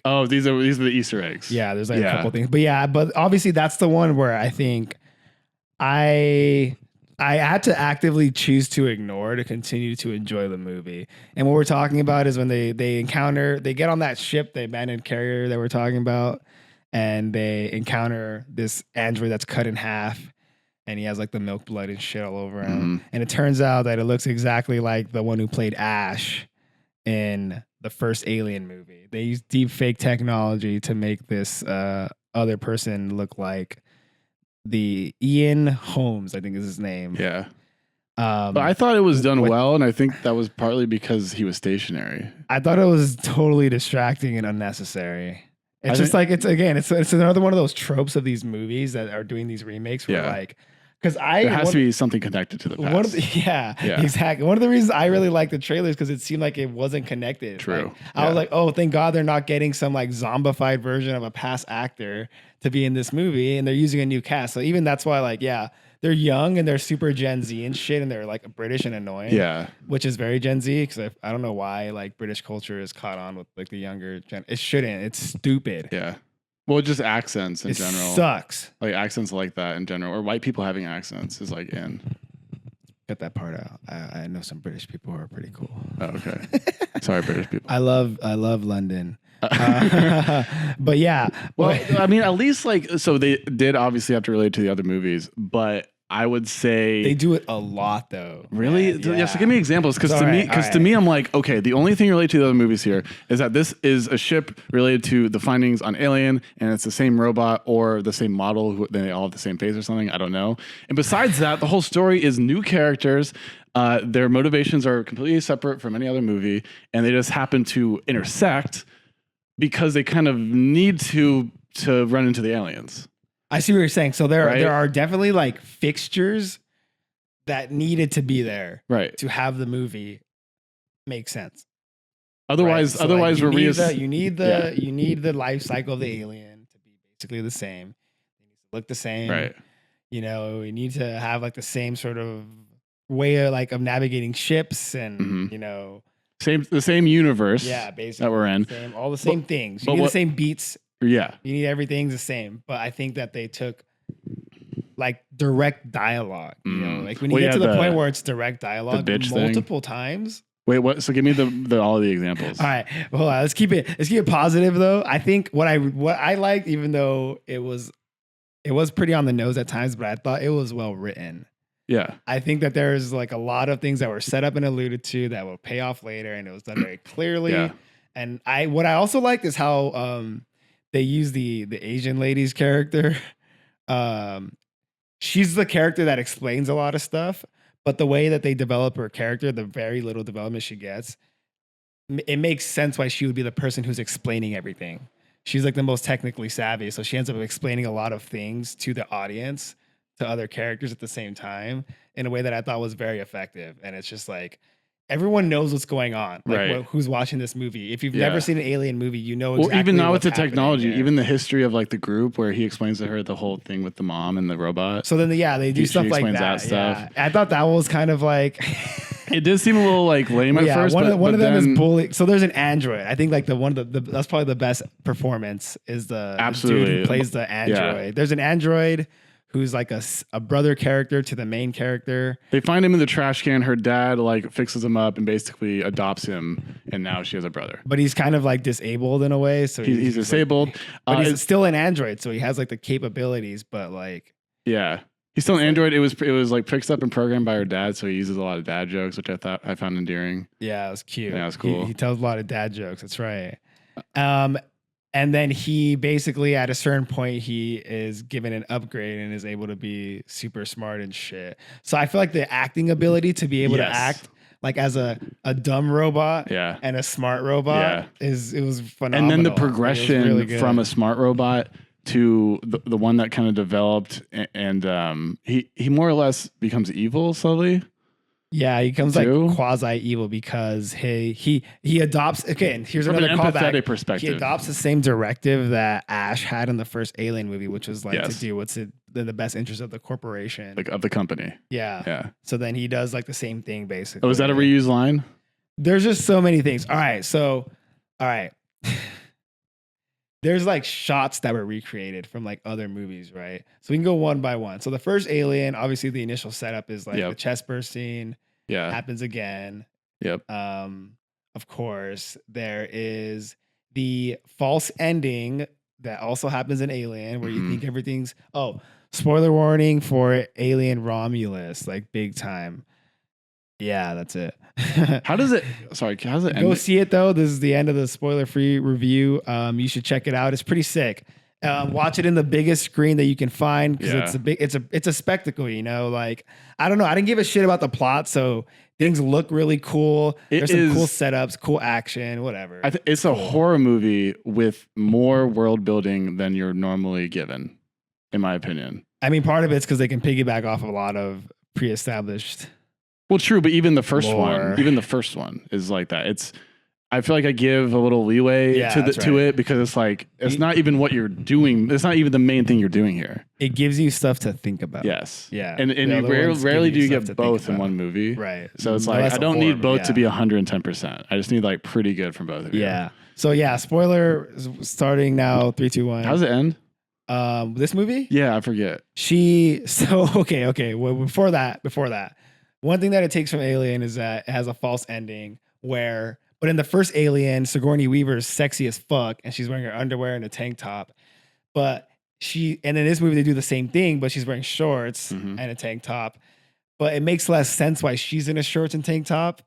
oh, these are the Easter eggs. Yeah, there's like a couple things, but obviously that's the one where I think I had to actively choose to ignore to continue to enjoy the movie. And what we're talking about is when they get on that ship, the abandoned carrier that we're talking about. And they encounter this android that's cut in half, and he has like the milk blood and shit all over him. Mm-hmm. And it turns out that it looks exactly like the one who played Ash in the first Alien movie. They used deep fake technology to make this other person look like the Ian Holmes, I think is his name. Yeah. But I thought it was done well, and I think that was partly because he was stationary. I thought it was totally distracting and unnecessary. It's just like it's another one of those tropes of these movies that are doing these remakes where like, because there has to be something connected to the past. Exactly. One of the reasons I really like the trailers because it seemed like it wasn't connected. True. Like, I was like, oh, thank God they're not getting some like zombified version of a past actor to be in this movie, and they're using a new cast. So even that's why, like, they're young and they're super Gen Z and shit, and they're like British and annoying. Yeah, which is very Gen Z because I don't know why like British culture is caught on with like the younger gen. It shouldn't. It's stupid. Yeah. Well, just accents in general sucks. Like accents like that in general, or white people having accents is like in. Cut that part out. I know some British people who are pretty cool. Oh, okay. Sorry, British people. I love London. But yeah. Well, I mean, at least like, so they did obviously have to relate to the other movies, but I would say they do it a lot though. Really? Yeah. So give me examples, because to me, I'm like, okay, the only thing related to the other movies here is that this is a ship related to the findings on Alien, and it's the same robot or the same model. They all have the same face or something. I don't know. And besides that, the whole story is new characters. Their motivations are completely separate from any other movie, and they just happen to intersect because they kind of need to run into the aliens. I see what you're saying. So there are definitely like fixtures that needed to be there, right, to have the movie make sense. Otherwise, right? So otherwise like you need the life cycle of the alien to basically the same. They need to look the same. Right. You know, we need to have like the same sort of way of navigating ships and, you know. The same universe basically that we're in. All the same things. You need the same beats. Yeah. You need everything the same. But I think that they took like direct dialogue. You know, like when you get to the point where it's direct dialogue multiple times. Wait, what? So give me all of the examples. All right, well, hold on. Let's keep it positive though. I think what I liked, even though it was pretty on the nose at times, but I thought it was well written. Yeah, I think that there's like a lot of things that were set up and alluded to that will pay off later, and it was done very clearly. Yeah. And what I also liked is how they use the Asian lady's character. She's the character that explains a lot of stuff. But the way that they develop her character, the very little development she gets, it makes sense why she would be the person who's explaining everything. She's like the most technically savvy, so she ends up explaining a lot of things to the audience, to other characters at the same time, in a way that I thought was very effective. And it's just like, everyone knows what's going on. Like who's watching this movie. If you've never seen an alien movie, you know exactly. Well, even now with the technology, even the history of like the group where he explains to her the whole thing with the mom and the robot. So then, they do stuff like that. Stuff. I thought that was kind of like. It did seem a little like lame at first. One of them is bully. So there's an android. I think like that's probably the best performance is the dude who plays the android. Yeah. There's an android who's like a brother character to the main character. They find him in the trash can. Her dad like fixes him up and basically adopts him, and now she has a brother. But he's kind of like disabled in a way. So he's disabled. But he's still an android, so he has like the capabilities, but like he's still an android. It was like fixed up and programmed by her dad, so he uses a lot of dad jokes, which I found endearing. Yeah, it was cute. Yeah, it was cool. He tells a lot of dad jokes. That's right. And then he basically, at a certain point, he is given an upgrade and is able to be super smart and shit. So I feel like the acting ability to be able to act like as a dumb robot and a smart robot it was phenomenal. And then the progression really from a smart robot to the one that kind of developed, and he more or less becomes evil slowly. Yeah, he becomes like quasi evil because he adopts. Again, here's from another an empathetic callback. perspective. He adopts the same directive that Ash had in the first Alien movie, which was like to do what's in the best interest of the corporation, like of the company. Yeah. So then he does like the same thing basically. Oh, is that a reused line? There's just so many things. All right. There's like shots that were recreated from like other movies, right? So we can go one by one. So the first Alien, obviously the initial setup is like the chest burst scene. Yeah. Happens again. Yep. Of course, there is the false ending that also happens in Alien where you think everything's spoiler warning for Alien Romulus, like big time. Yeah, that's it. How does it end? Go see it though. This is the end of the spoiler-free review. You should check it out. It's pretty sick. Watch it in the biggest screen that you can find because it's a spectacle, you know. Like I don't know, I didn't give a shit about the plot, so things look really cool. There's some cool setups, cool action, whatever. It's a horror movie with more world building than you're normally given, in my opinion. I mean, part of it's because they can piggyback off of a lot of pre-established. Well, true, but even the first one is like that. I feel like I give a little leeway to it because it's like it's not even what you're doing. It's not even the main thing you're doing here. It gives you stuff to think about. Yes. Yeah. And you rarely do you get both in one movie. Right. So it's like I don't need both to be 110%. I just need like pretty good from both of you. Yeah. So spoiler starting now. 3, 2, 1. How does it end? This movie? Yeah, I forget. Okay. Well, before that, one thing that it takes from Alien is that it has a false ending but in the first Alien, Sigourney Weaver is sexy as fuck and she's wearing her underwear and a tank top. And in this movie they do the same thing, but she's wearing shorts and a tank top. But it makes less sense why she's in a shorts and tank top.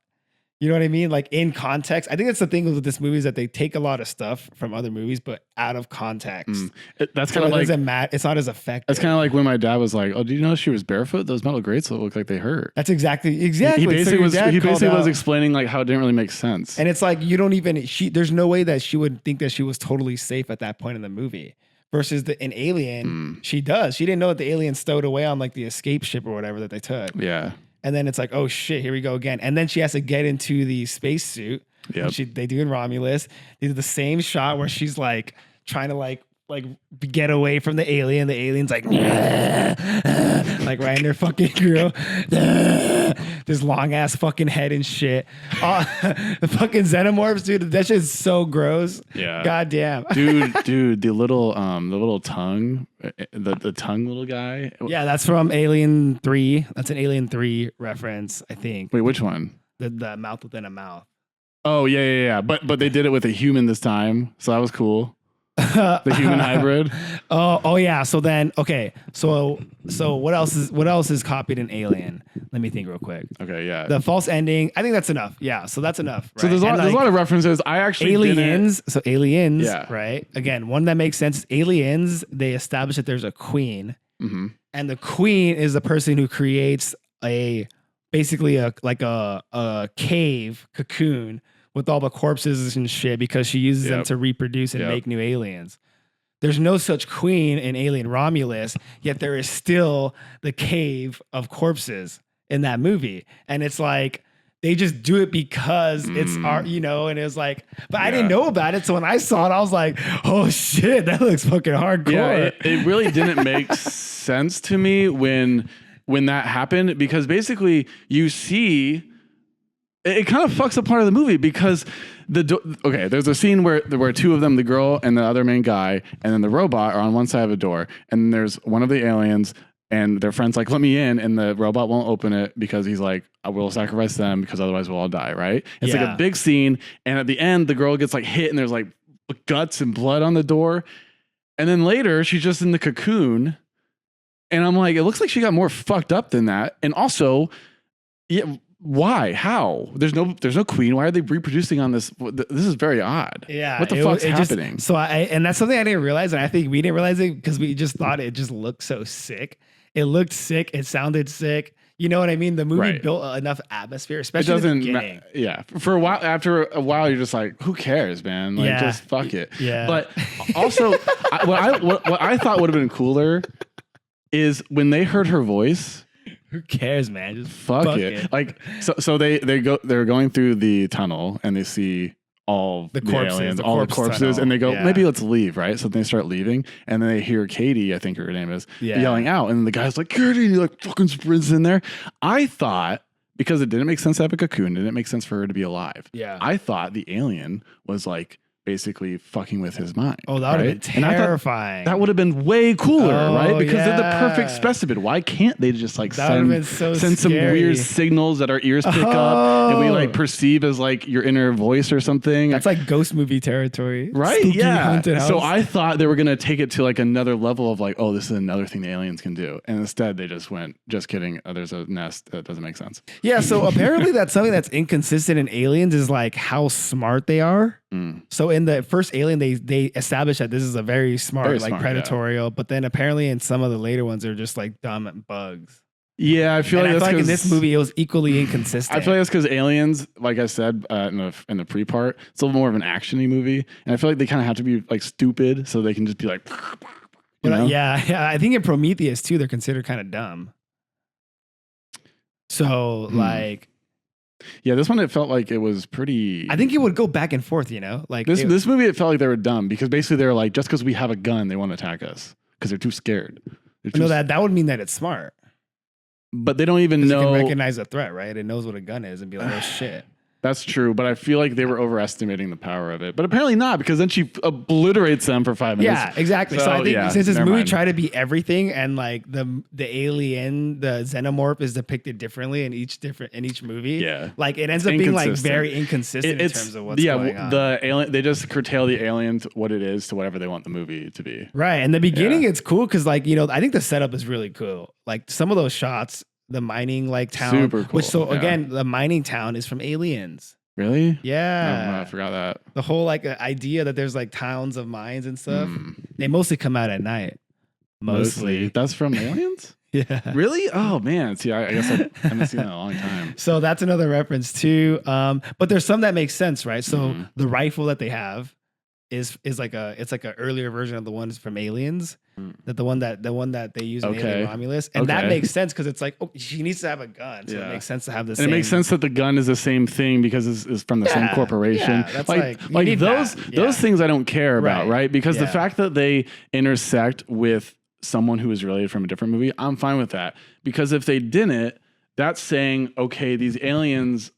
You know what I mean? Like in context. I think that's the thing with this movie is that they take a lot of stuff from other movies, but out of context. That's kind of like it's not as effective. That's kind of like when my dad was like, "Oh, do you know she was barefoot? Those metal grates look like they hurt." That's exactly. He basically was explaining like how it didn't really make sense. And it's like you don't even. There's no way that she would think that she was totally safe at that point in the movie. Versus in Alien, she does. She didn't know that the alien stowed away on like the escape ship or whatever that they took. Yeah. And then it's like, oh shit, here we go again. And then she has to get into the spacesuit. Yep. They do in Romulus. They do the same shot where she's like trying to like like get away from the alien. The alien's like right in their fucking grill. This long ass fucking head and shit. The fucking xenomorphs, dude. That shit's so gross. Yeah. God damn. dude, the little tongue, the tongue little guy. Yeah, that's from Alien 3. That's an Alien 3 reference, I think. Wait, which one? The mouth within a mouth. Oh yeah. But they did it with a human this time, so that was cool. The human hybrid. Oh yeah. So then, okay. So what else is copied in Alien? Let me think real quick. Okay, yeah. The false ending. I think that's enough. Yeah. So that's enough. Right? So there's a lot of references. I actually aliens. So aliens. Yeah. Right. Again, one that makes sense. Aliens. They establish that there's a queen, and the queen is the person who creates basically a cave cocoon with all the corpses and shit because she uses them to reproduce and make new aliens. There's no such queen in Alien Romulus, yet there is still the cave of corpses in that movie. And it's like, they just do it because it's art, and it was like, but I didn't know about it. So when I saw it, I was like, oh shit, that looks fucking hardcore. Yeah, it really didn't make sense to me when that happened, because basically you see, it kind of fucks up part of the movie because there's a scene where two of them, the girl and the other main guy, and then the robot are on one side of a door, and there's one of the aliens and their friend's like, let me in, and the robot won't open it because he's like, I will sacrifice them because otherwise we'll all die, right? It's like a big scene, and at the end the girl gets like hit and there's like guts and blood on the door, and then later she's just in the cocoon, and I'm like, it looks like she got more fucked up than that. And also, yeah, why? How? There's no queen. Why are they reproducing on this? This is very odd. Yeah. What the fuck's happening? And that's something I didn't realize. And I think we didn't realize it because we just thought it just looked so sick. It looked sick. It sounded sick. You know what I mean? The movie built enough atmosphere, especially in the beginning. For a while, after a while, you're just like, who cares, man? Like, just fuck it. Yeah. But also, what I thought would have been cooler is when they heard her voice. Who cares, man? Just fuck it. Like, so they're going through the tunnel and they see all the corpses, aliens, all the corpses, tunnel. And they go, maybe let's leave, right? So they start leaving, and then they hear Katie, I think her name is, yelling out, and the guy's like, Katie, and he like fucking sprints in there. I thought, because it didn't make sense to have a cocoon, it didn't make sense for her to be alive. Yeah. I thought the alien was like basically fucking with his mind. Oh, that would have been terrifying. That would have been way cooler, right? Because they're the perfect specimen. Why can't they just like send some weird signals that our ears pick up and we like perceive as like your inner voice or something? That's like ghost movie territory. Right? Spooky, yeah. So I thought they were going to take it to like another level of like, oh, this is another thing the aliens can do. And instead they just went, just kidding. There's a nest. That doesn't make sense. Yeah. So apparently that's something that's inconsistent in aliens is like how smart they are. So in the first Alien, they established that this is a very smart, predatorial, but then apparently in some of the later ones, they're just like dumb bugs. Yeah, I feel like in this movie, it was equally inconsistent. I feel like that's because Aliens, like I said in the pre-part, it's a little more of an action-y movie, and I feel like they kind of have to be like stupid so they can just be like, you know? Yeah. I think in Prometheus too, they're considered kind of dumb. So like. Yeah, this one it felt like it was pretty. I think it would go back and forth, like this movie. It felt like they were dumb because basically they're like, just because we have a gun, they want to attack us because they're too scared. That would mean that it's smart, but they don't even know. It can recognize a threat, right? It knows what a gun is and be like, oh shit. That's true, but I feel like they were overestimating the power of it. But apparently not, because then she obliterates them for 5 minutes. Yeah, exactly. So I think since this movie tried to be everything, and like the alien, the xenomorph is depicted differently in each movie. Yeah, like it ends up being like very inconsistent in terms of what's going on. The alien, they just curtail the alien to what it is to whatever they want the movie to be. Right. In the beginning, it's cool because like I think the setup is really cool. Like some of those shots. The mining like town, super cool. Again, the mining town is from Aliens. Really? Yeah. Oh, I forgot that. The whole like idea that there's like towns of mines and stuff. They mostly come out at night. Mostly. That's from Aliens? Yeah. Really? Oh man. See, I guess I haven't seen that in a long time. So that's another reference too. But there's some that make sense, right? So the rifle that they have is like a earlier version of the ones from Aliens. That the one that they use in Alien Romulus, and that makes sense because it's like she needs to have a gun, so it makes sense to have the same. And it makes sense that the gun is the same thing because it's from the same corporation. Yeah, that's like those things I don't care about, right? Because the fact that they intersect with someone who is related from a different movie, I'm fine with that. Because if they didn't, that's saying, okay, these aliens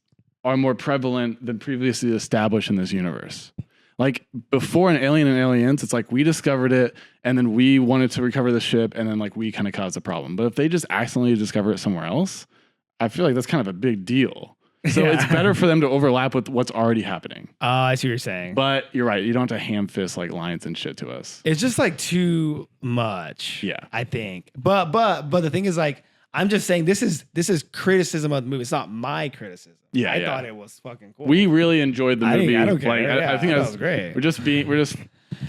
are more prevalent than previously established in this universe. Like before an Alien and Aliens, it's like we discovered it and then we wanted to recover the ship and then like we kind of caused the problem. But if they just accidentally discover it somewhere else, I feel like that's kind of a big deal. So it's better for them to overlap with what's already happening. I see what you're saying. But you're right. You don't have to ham fist like lines and shit to us. It's just like too much. Yeah. I think. But the thing is like, I'm just saying this is criticism of the movie. It's not my criticism. Yeah, I thought it was fucking cool. We really enjoyed the movie. I don't care. Like, I think that was great. We're just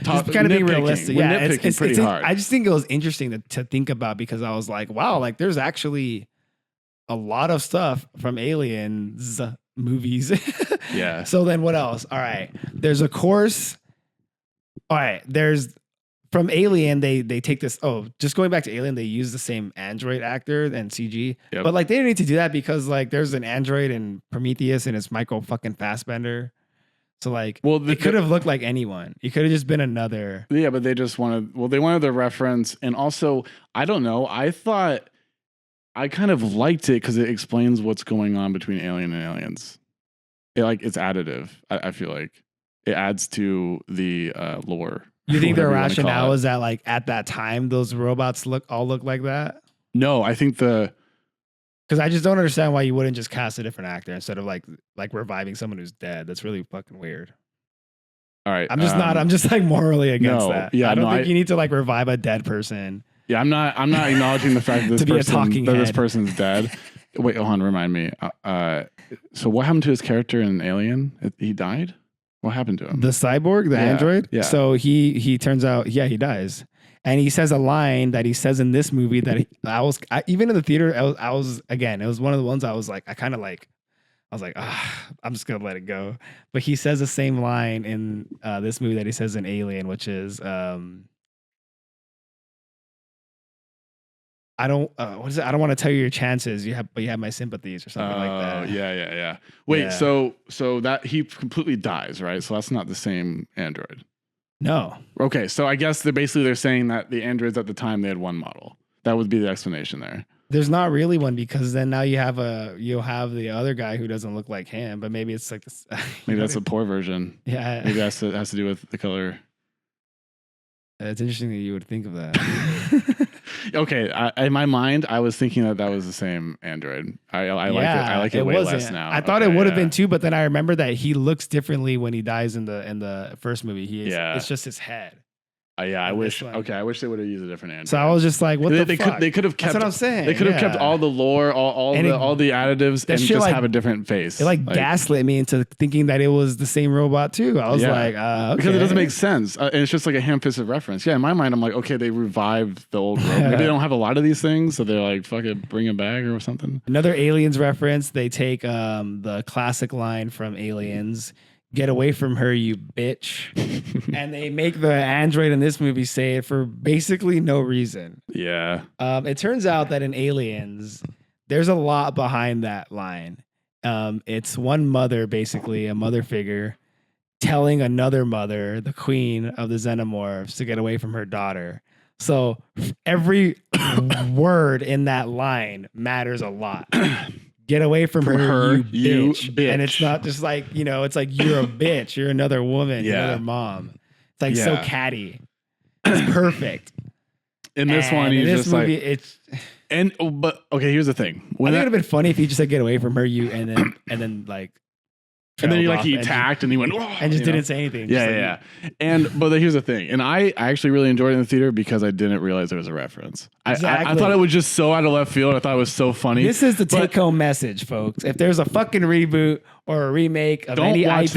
kind of being realistic. Yeah, it's pretty hard. I just think it was interesting to think about because I was like, wow, like there's actually a lot of stuff from Aliens movies. Yeah. So then what else? All right. There's a course. All right. There's from Alien, they take this. Oh, just going back to Alien, they use the same android actor and CG. Yep. But like they didn't need to do that because like there's an android in Prometheus and it's Michael fucking Fassbender. So like, it could have looked like anyone. It could have just been another. Yeah, but they just wanted. Well, they wanted the reference, and also I don't know. I thought I kind of liked it because it explains what's going on between Alien and Aliens. It's additive. I feel like it adds to the lore. You think the rationale is that like at that time those robots look like that? No, I think because I just don't understand why you wouldn't just cast a different actor instead of like reviving someone who's dead. That's really fucking weird. All right, I'm just like morally against that. Yeah, I don't think you need to like revive a dead person. Yeah, I'm not acknowledging the fact that this person's dead. Wait, hold on, remind me. So what happened to his character in Alien? He died? What happened to him? The cyborg, the android? Yeah. So he turns out, he dies. And he says a line that he says in this movie that even in the theater, I was again, it was one of the ones I was like, I'm just going to let it go. But he says the same line in this movie that he says in Alien, which is, I don't want to tell you your chances. But you have my sympathies or something like that. Yeah. Wait, so that he completely dies, right? So that's not the same android. No. Okay, so I guess they're saying that the androids at the time they had one model. That would be the explanation there. There's not really one because then now you'll have the other guy who doesn't look like him, but maybe it's like this. Maybe that's a poor version. Yeah. Maybe that has to do with the color. It's interesting that you would think of that. Okay, in my mind, I was thinking that was the same android. I like it. I like it way less now. I thought it would have been too, but then I remember that he looks differently when he dies in the first movie. It's just his head. I wish. Okay, I wish they would have used a different android. So I was just like, "What the fuck?" They could have kept. That's what I'm saying. They could have kept all the lore, all the additives, and just have a different face. It gaslit me into thinking that it was the same robot too. I was like, okay. Because it doesn't make sense, and it's just like a ham-fisted reference. Yeah, in my mind, I'm like, okay, they revived the old robot. Maybe they don't have a lot of these things, so they're like, fuck it, bring it back or something. Another Aliens reference. They take the classic line from Aliens. Get away from her, you bitch. And they make the android in this movie say it for basically no reason. Yeah. It turns out that in Aliens, there's a lot behind that line. It's one mother, basically, a mother figure, telling another mother, the queen of the xenomorphs, to get away from her daughter. So every word in that line matters a lot. Get away from her, you bitch. And it's not just like, it's like, you're a bitch. You're another woman. You're another mom. It's like so catty. It's perfect. In this one, he's just movie, like... But, okay, here's the thing. I think it would have been funny if he just said, get away from her, you, and then like... And then he attacked and he went, and just didn't say anything. Yeah. But here's the thing. And I actually really enjoyed it in the theater because I didn't realize there was a reference. Exactly. I thought it was just so out of left field. I thought it was so funny. This is the take home message, folks. If there's a fucking reboot or a remake of any IP,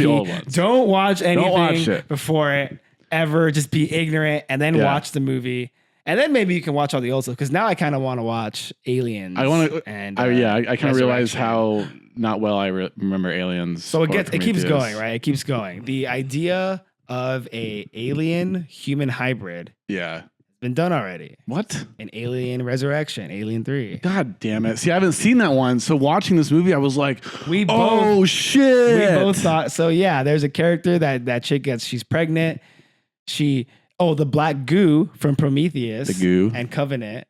don't watch anything before it ever. Just be ignorant and then watch the movie. And then maybe you can watch all the old stuff because now I kind of want to watch Aliens. I want to, I kind of realize how not well I remember Aliens. So it keeps going, right? It keeps going. The idea of a alien human hybrid. Yeah. Been done already. What? An Alien Resurrection, Alien 3. God damn it. See, I haven't seen that one. So watching this movie, I was like, oh, shit. We both thought. So yeah, there's a character that chick she's pregnant. The black goo from Prometheus. The goo. And Covenant.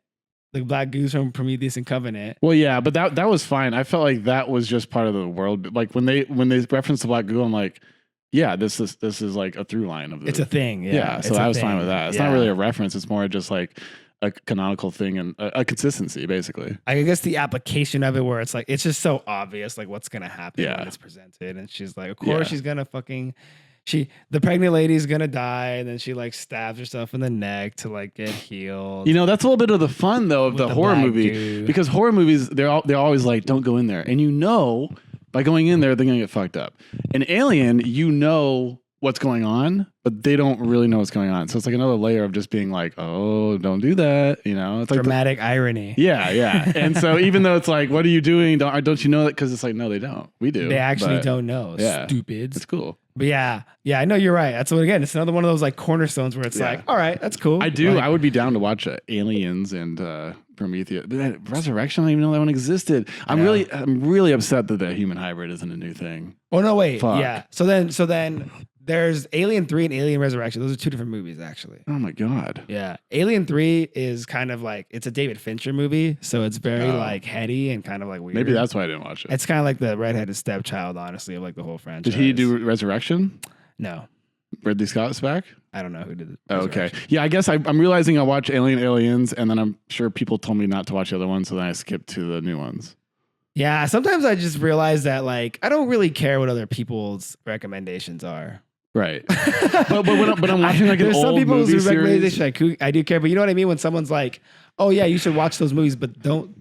The black goos from Prometheus and Covenant. Well, yeah, but that was fine. I felt like that was just part of the world. Like when they referenced the black goo, I'm like, yeah, this is like a through line of this. It's a thing. Yeah, so I was fine with that. It's not really a reference. It's more just like a canonical thing and a consistency, basically. I guess the application of it where it's like, it's just so obvious, like what's going to happen when it's presented. And she's like, of course she's going to fucking... the pregnant lady's gonna die, and then she like stabs herself in the neck to like get healed. You know, that's a little bit of the fun though of the horror movie, because horror movies they're always like, don't go in there, and you know by going in there they're gonna get fucked up. An Alien, you know what's going on, but they don't really know what's going on. So it's like another layer of just being like, oh, don't do that. You know, it's like dramatic irony. Yeah. And so even though it's like, what are you doing? Don't you know that? Because it's like, no, they don't. We do. They actually don't know. Yeah, stupids. It's cool. But yeah, I know you're right. That's again, it's another one of those like cornerstones where it's like, all right, that's cool. I do. Like, I would be down to watch Aliens and Prometheus. But that Resurrection, I didn't even know that one existed. I'm really upset that the human hybrid isn't a new thing. Oh no, wait. Fuck. Yeah. So then there's Alien 3 and Alien Resurrection. Those are two different movies, actually. Oh my God. Yeah. Alien 3 is kind of like, it's a David Fincher movie. So it's very like heady and kind of like weird. Maybe that's why I didn't watch it. It's kind of like the redheaded stepchild, honestly, of like the whole franchise. Did he do Resurrection? No. Ridley Scott's back? I don't know who did it. Oh, okay. Yeah, I guess I'm realizing I watch Aliens, and then I'm sure people told me not to watch the other ones, so then I skipped to the new ones. Yeah, sometimes I just realize that like I don't really care what other people's recommendations are. Right. but when I'm watching like an old movie series, recommendation I do care, but you know what I mean when someone's like, "Oh yeah, you should watch those movies, but don't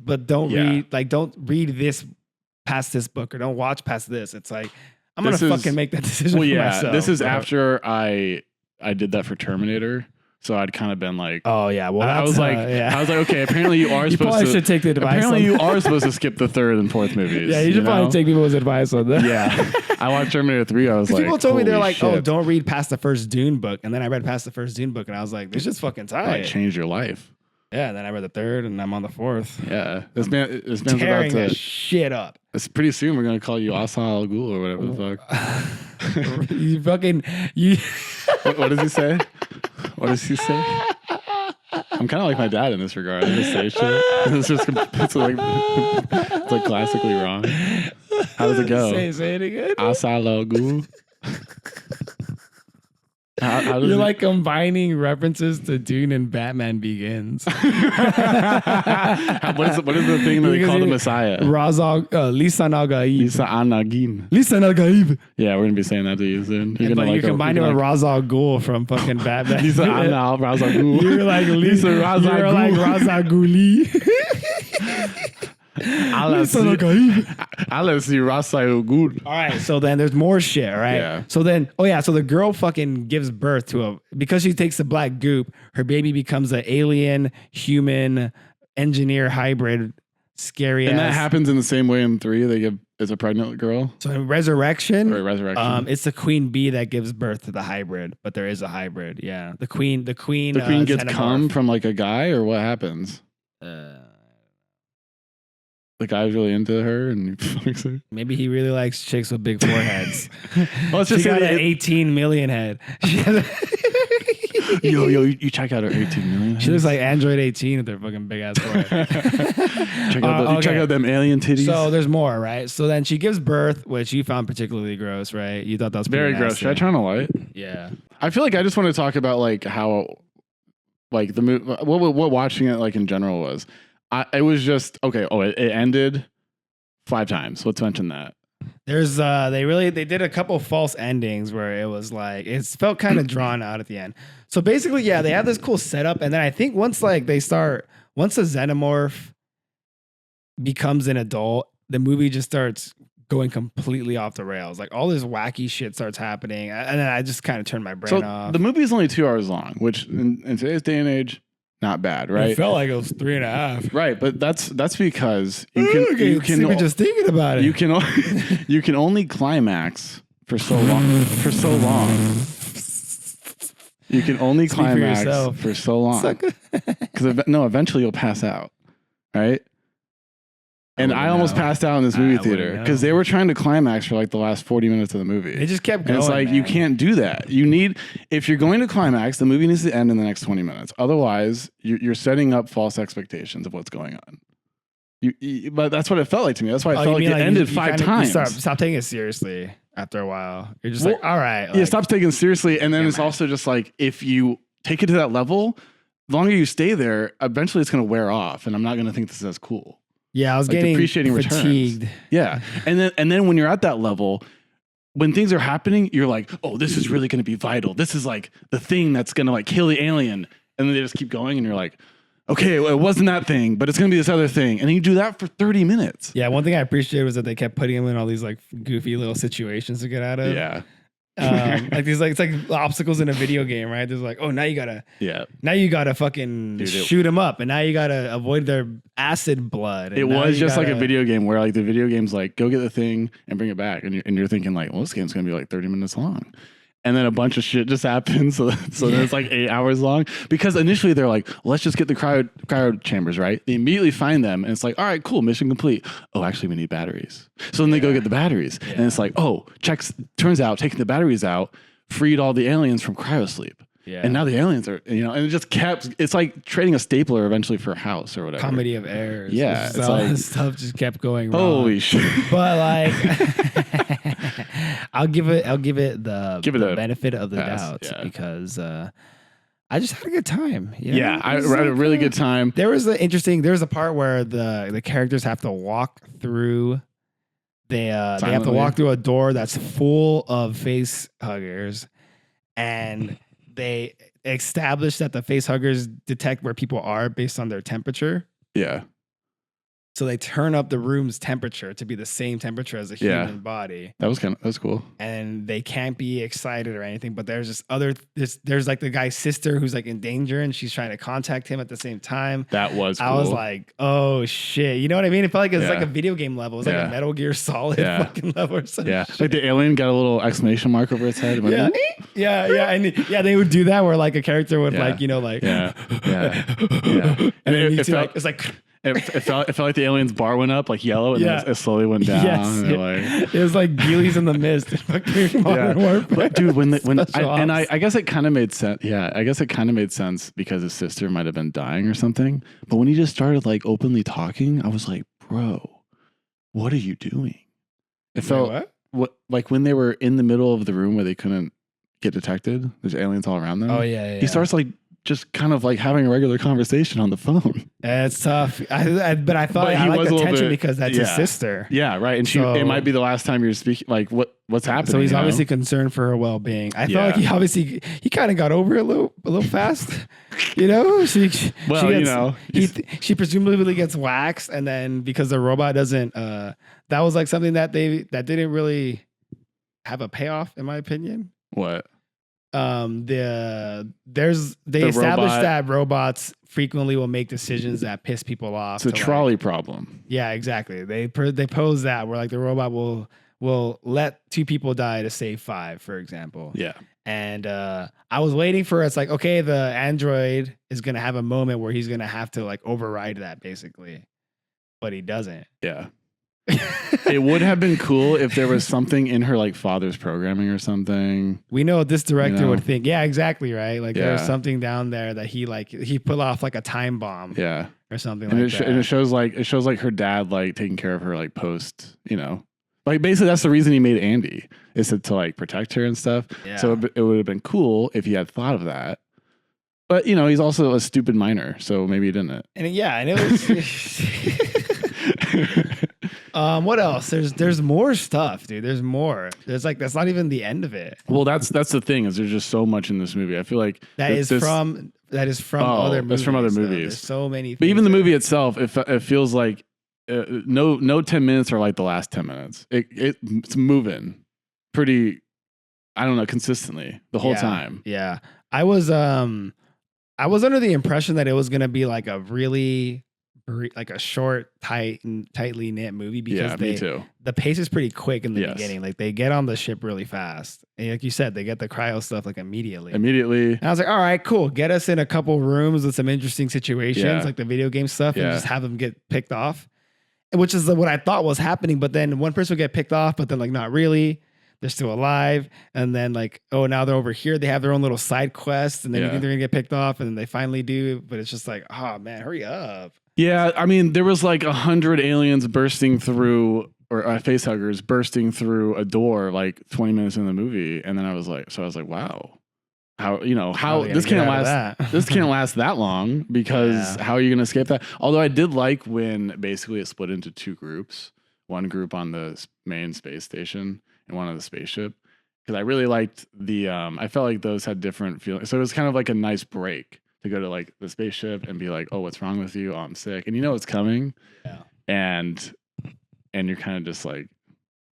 read this past this book or don't watch past this." It's like I'm going to fucking make that decision for myself. This is after I did that for Terminator. So I'd kind of been like, oh yeah, well I was like, okay, apparently you are supposed to. Should take the advice. Apparently you are supposed to skip the third and fourth movies. Yeah, you should probably take people's advice on that. Yeah, I watched Terminator 3. I was like, people told me they're like, shit. oh, don't read past the first Dune book, and then I read past the first Dune book, and I was like, this is fucking tight. Like, changed your life. Yeah, and then I read the third, and I'm on the fourth. Yeah, this man's tearing about to that shit up. It's pretty soon we're gonna call you Asa Al Ghul or whatever the fuck. You fucking. What does he say? What does he say? I'm kind of like my dad in this regard. I just say shit. It's like classically wrong. How does it go? Say it again. Asa Al Ghul. How You're like combining references to Dune and Batman Begins. What is the thing that they call the Messiah? Lisa Nagaib. Lisa Anagin. Lisa Nagaib. Yeah, we're gonna be saying that to you soon. You're combining with Ra's al Ghul from fucking Batman. Lisa Anal, Ra's al Ghul. You're like Lisa Ra's al Ghul. You're like Ra's al Ghuli. I'll see Ra's al Ghul. All right, so then there's more shit, right? Yeah. So then, so the girl fucking gives birth to because she takes the black goop, her baby becomes an alien human engineer hybrid, scary and ass. that happens in the same way in 3. It's a pregnant girl. So in Resurrection, it's the queen bee that gives birth to the hybrid, but there is a hybrid. Yeah, the queen gets xenomorph. cum from like a guy, or what happens? The guy's really into her, and he fucks her. Maybe he really likes chicks with big foreheads. Well, let's just she say got an 18 million head. Yo, you check out her 18 million head. She looks like Android 18 with their fucking big ass forehead. Check out them alien titties. So there's more, right? So then she gives birth, which you found particularly gross, right? You thought that was very gross. Should I turn on the light? Yeah. I feel like I just want to talk about like how, like the movie, what watching it like in general was. It was just okay. Oh, it ended 5 times. Let's mention that. There's they did a couple false endings where it was like it felt kind of drawn out at the end. So basically, yeah, they have this cool setup, and then I think once the xenomorph becomes an adult, the movie just starts going completely off the rails. Like all this wacky shit starts happening, and then I just kind of turned my brain off. The movie is only 2 hours long, which in today's day and age, not bad, right? It felt like it was 3.5. Right, but that's because you can just thinking about it. You can only climax for so long. You can only Speak for climax yourself. for so long. Because eventually you'll pass out, right? And I almost passed out in this movie theater because they were trying to climax for like the last 40 minutes of the movie. They just kept going. And it's like, you can't do that. You need, if you're going to climax, the movie needs to end in the next 20 minutes. Otherwise, you're setting up false expectations of what's going on. But that's what it felt like to me. That's why I felt like it ended 5 times. Stop taking it seriously after a while. You're just like, all right. Yeah, stop taking it seriously. And then it's also just like, if you take it to that level, the longer you stay there, eventually it's going to wear off. And I'm not going to think this is as cool. Yeah, I was getting fatigued. Returns. Yeah. And then when you're at that level, when things are happening, you're like, oh, this is really going to be vital. This is like the thing that's going to like kill the alien. And then they just keep going and you're like, okay, well, it wasn't that thing, but it's going to be this other thing. And then you do that for 30 minutes. Yeah, one thing I appreciated was that they kept putting him in all these like goofy little situations to get out of. Yeah. Like these, like it's like obstacles in a video game, right? There's like, oh, now you gotta fucking shoot them up, and now you gotta avoid their acid blood. It was just like a video game where like the video game's like, go get the thing and bring it back, and you're thinking like, well, this game's gonna be like 30 minutes long. And then a bunch of shit just happens. So then it's like 8 hours long. Because initially they're like, let's just get the cryo chambers, right? They immediately find them. And it's like, all right, cool, mission complete. Oh, actually, we need batteries. So then they go get the batteries. Yeah. And it's like, oh, turns out taking the batteries out freed all the aliens from cryosleep. Yeah. And now the aliens are, and it just kept, it's like trading a stapler eventually for a house or whatever. Comedy of errors. Yeah. It's all like, this stuff just kept going wrong. Holy shit. But like, I'll give it the benefit of the doubt because I just had a good time. Yeah, I had a really good time. There was a part where the characters have to walk through. They have to walk through a door that's full of face huggers, and they establish that the face huggers detect where people are based on their temperature. Yeah. So they turn up the room's temperature to be the same temperature as a human body. That was cool. And they can't be excited or anything, but there's there's like the guy's sister who's like in danger and she's trying to contact him at the same time. That was cool. I was like, oh shit. You know what I mean? It felt like it was like a video game level. It was like a Metal Gear Solid fucking level or something. Yeah. Like the alien got a little exclamation mark over its head. And they would do that where like a character would like. And then it's like It felt like the alien's bar went up like yellow and then it slowly went down. Yes, it was like Geely's in the Mist. Modern Warfare. But dude, I guess it kind of made sense. Yeah, I guess it kind of made sense because his sister might have been dying or something. But when he just started like openly talking, I was like, bro, what are you doing? It felt like when they were in the middle of the room where they couldn't get detected. There's aliens all around them. Oh yeah. He starts like just kind of like having a regular conversation on the phone. It's tough. But I thought I like the tension because that's his sister. Yeah, right. And it might be the last time you're speaking. Like what's happening? So he's obviously concerned for her well-being. I felt like he kind of got over it a little fast. She presumably gets waxed, and then because the robot doesn't, that was like something that didn't really have a payoff, in my opinion. What? They established that robots frequently will make decisions that piss people off. It's a trolley problem. Yeah, exactly. They pose that where like the robot will let 2 people die to save 5, for example. Yeah. And I was waiting for it's like, okay, the android is gonna have a moment where he's gonna have to like override that basically, but he doesn't. Yeah. It would have been cool if there was something in her like father's programming or something. We know this director would think. Yeah, exactly, right? Like there's something down there that he put off like a time bomb. Yeah. Or something and like that. And it shows like her dad like taking care of her like post, Like basically that's the reason he made Andy is to like protect her and stuff. Yeah. So it would have been cool if he had thought of that. But he's also a stupid minor, so maybe he didn't. And it was what else? There's more stuff, dude. There's more. There's like that's not even the end of it. Well, that's the thing is there's just so much in this movie. I feel like that is from other movies. That's from other movies. There's so many. But even the movie itself, it feels like no 10 minutes are like the last 10 minutes. It's moving pretty. I don't know, consistently the whole time. Yeah, I was under the impression that it was gonna be like a really like a short, tightly knit movie because me too. The pace is pretty quick in the Yes. beginning. Like they get on the ship really fast, and like you said, they get the cryo stuff like immediately. And I was like, all right, cool. Get us in a couple rooms with some interesting situations, Yeah. like the video game stuff, and Yeah. just have them get picked off, which is what I thought was happening. But then one person would get picked off, but then like not really. They're still alive, and then like, oh, now they're over here. They have their own little side quest, and then you think they're gonna get picked off, and then they finally do. But it's just like, oh man, hurry up. Yeah, I mean, there was like 100 aliens bursting through, or facehuggers bursting through a door like 20 minutes in the movie, and then I was like, wow, how this can't last. This can't last that long because how are you gonna escape that? Although I did like when basically it split into two groups, one group on the main space station and one on the spaceship, because I really liked the. I felt like those had different feelings, so it was kind of like a nice break to go to like the spaceship and be like, oh, what's wrong with you? Oh, I'm sick. And you know it's coming. Yeah. And you're kind of just like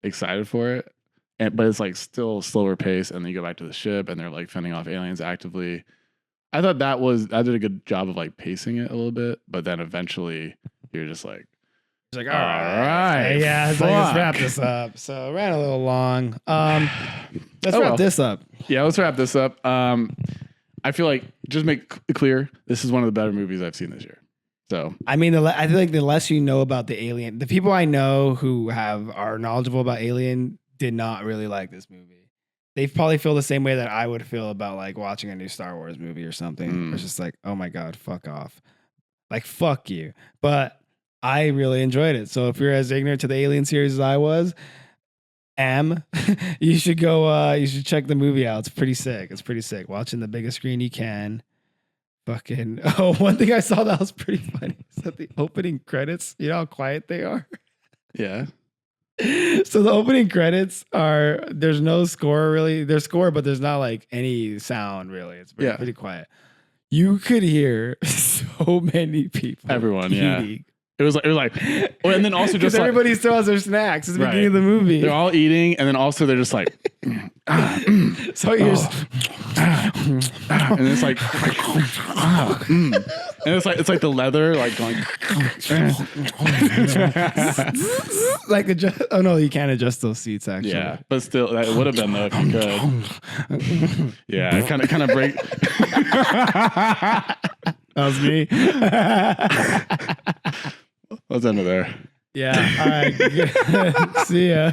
excited for it. But it's like still slower pace. And then you go back to the ship and they're like fending off aliens actively. I thought I did a good job of like pacing it a little bit. But then eventually you're just like, it's like, all right. Yeah, it's like, let's wrap this up. So ran a little long. Let's wrap this up. Yeah, let's wrap this up. I feel like, just make it clear, this is one of the better movies I've seen this year. So I mean, I feel like the less you know about the Alien, the people I know who are knowledgeable about Alien did not really like this movie. They probably feel the same way that I would feel about like watching a new Star Wars movie or something. It's just like, oh my God, fuck off. Like, fuck you. But I really enjoyed it. So if you're as ignorant to the Alien series as I was, you should go, you should check the movie out. It's pretty sick. Watching the biggest screen you can. Fucking, one thing I saw that was pretty funny is that the opening credits, you know how quiet they are? yeah. So the opening credits there's no score really. There's score, but there's not like any sound really. It's pretty quiet. You could hear so many people. Everyone, eating. It was like, oh, and then also just everybody still has their snacks at the beginning of the movie. They're all eating, and then also they're just like, so you're and it's like, and it's like the leather like going, like oh no, you can't adjust those seats actually. Yeah, but still, that would have been though if you could. Yeah, kind of break. That was me. Let's end it there. Yeah. All right. See ya.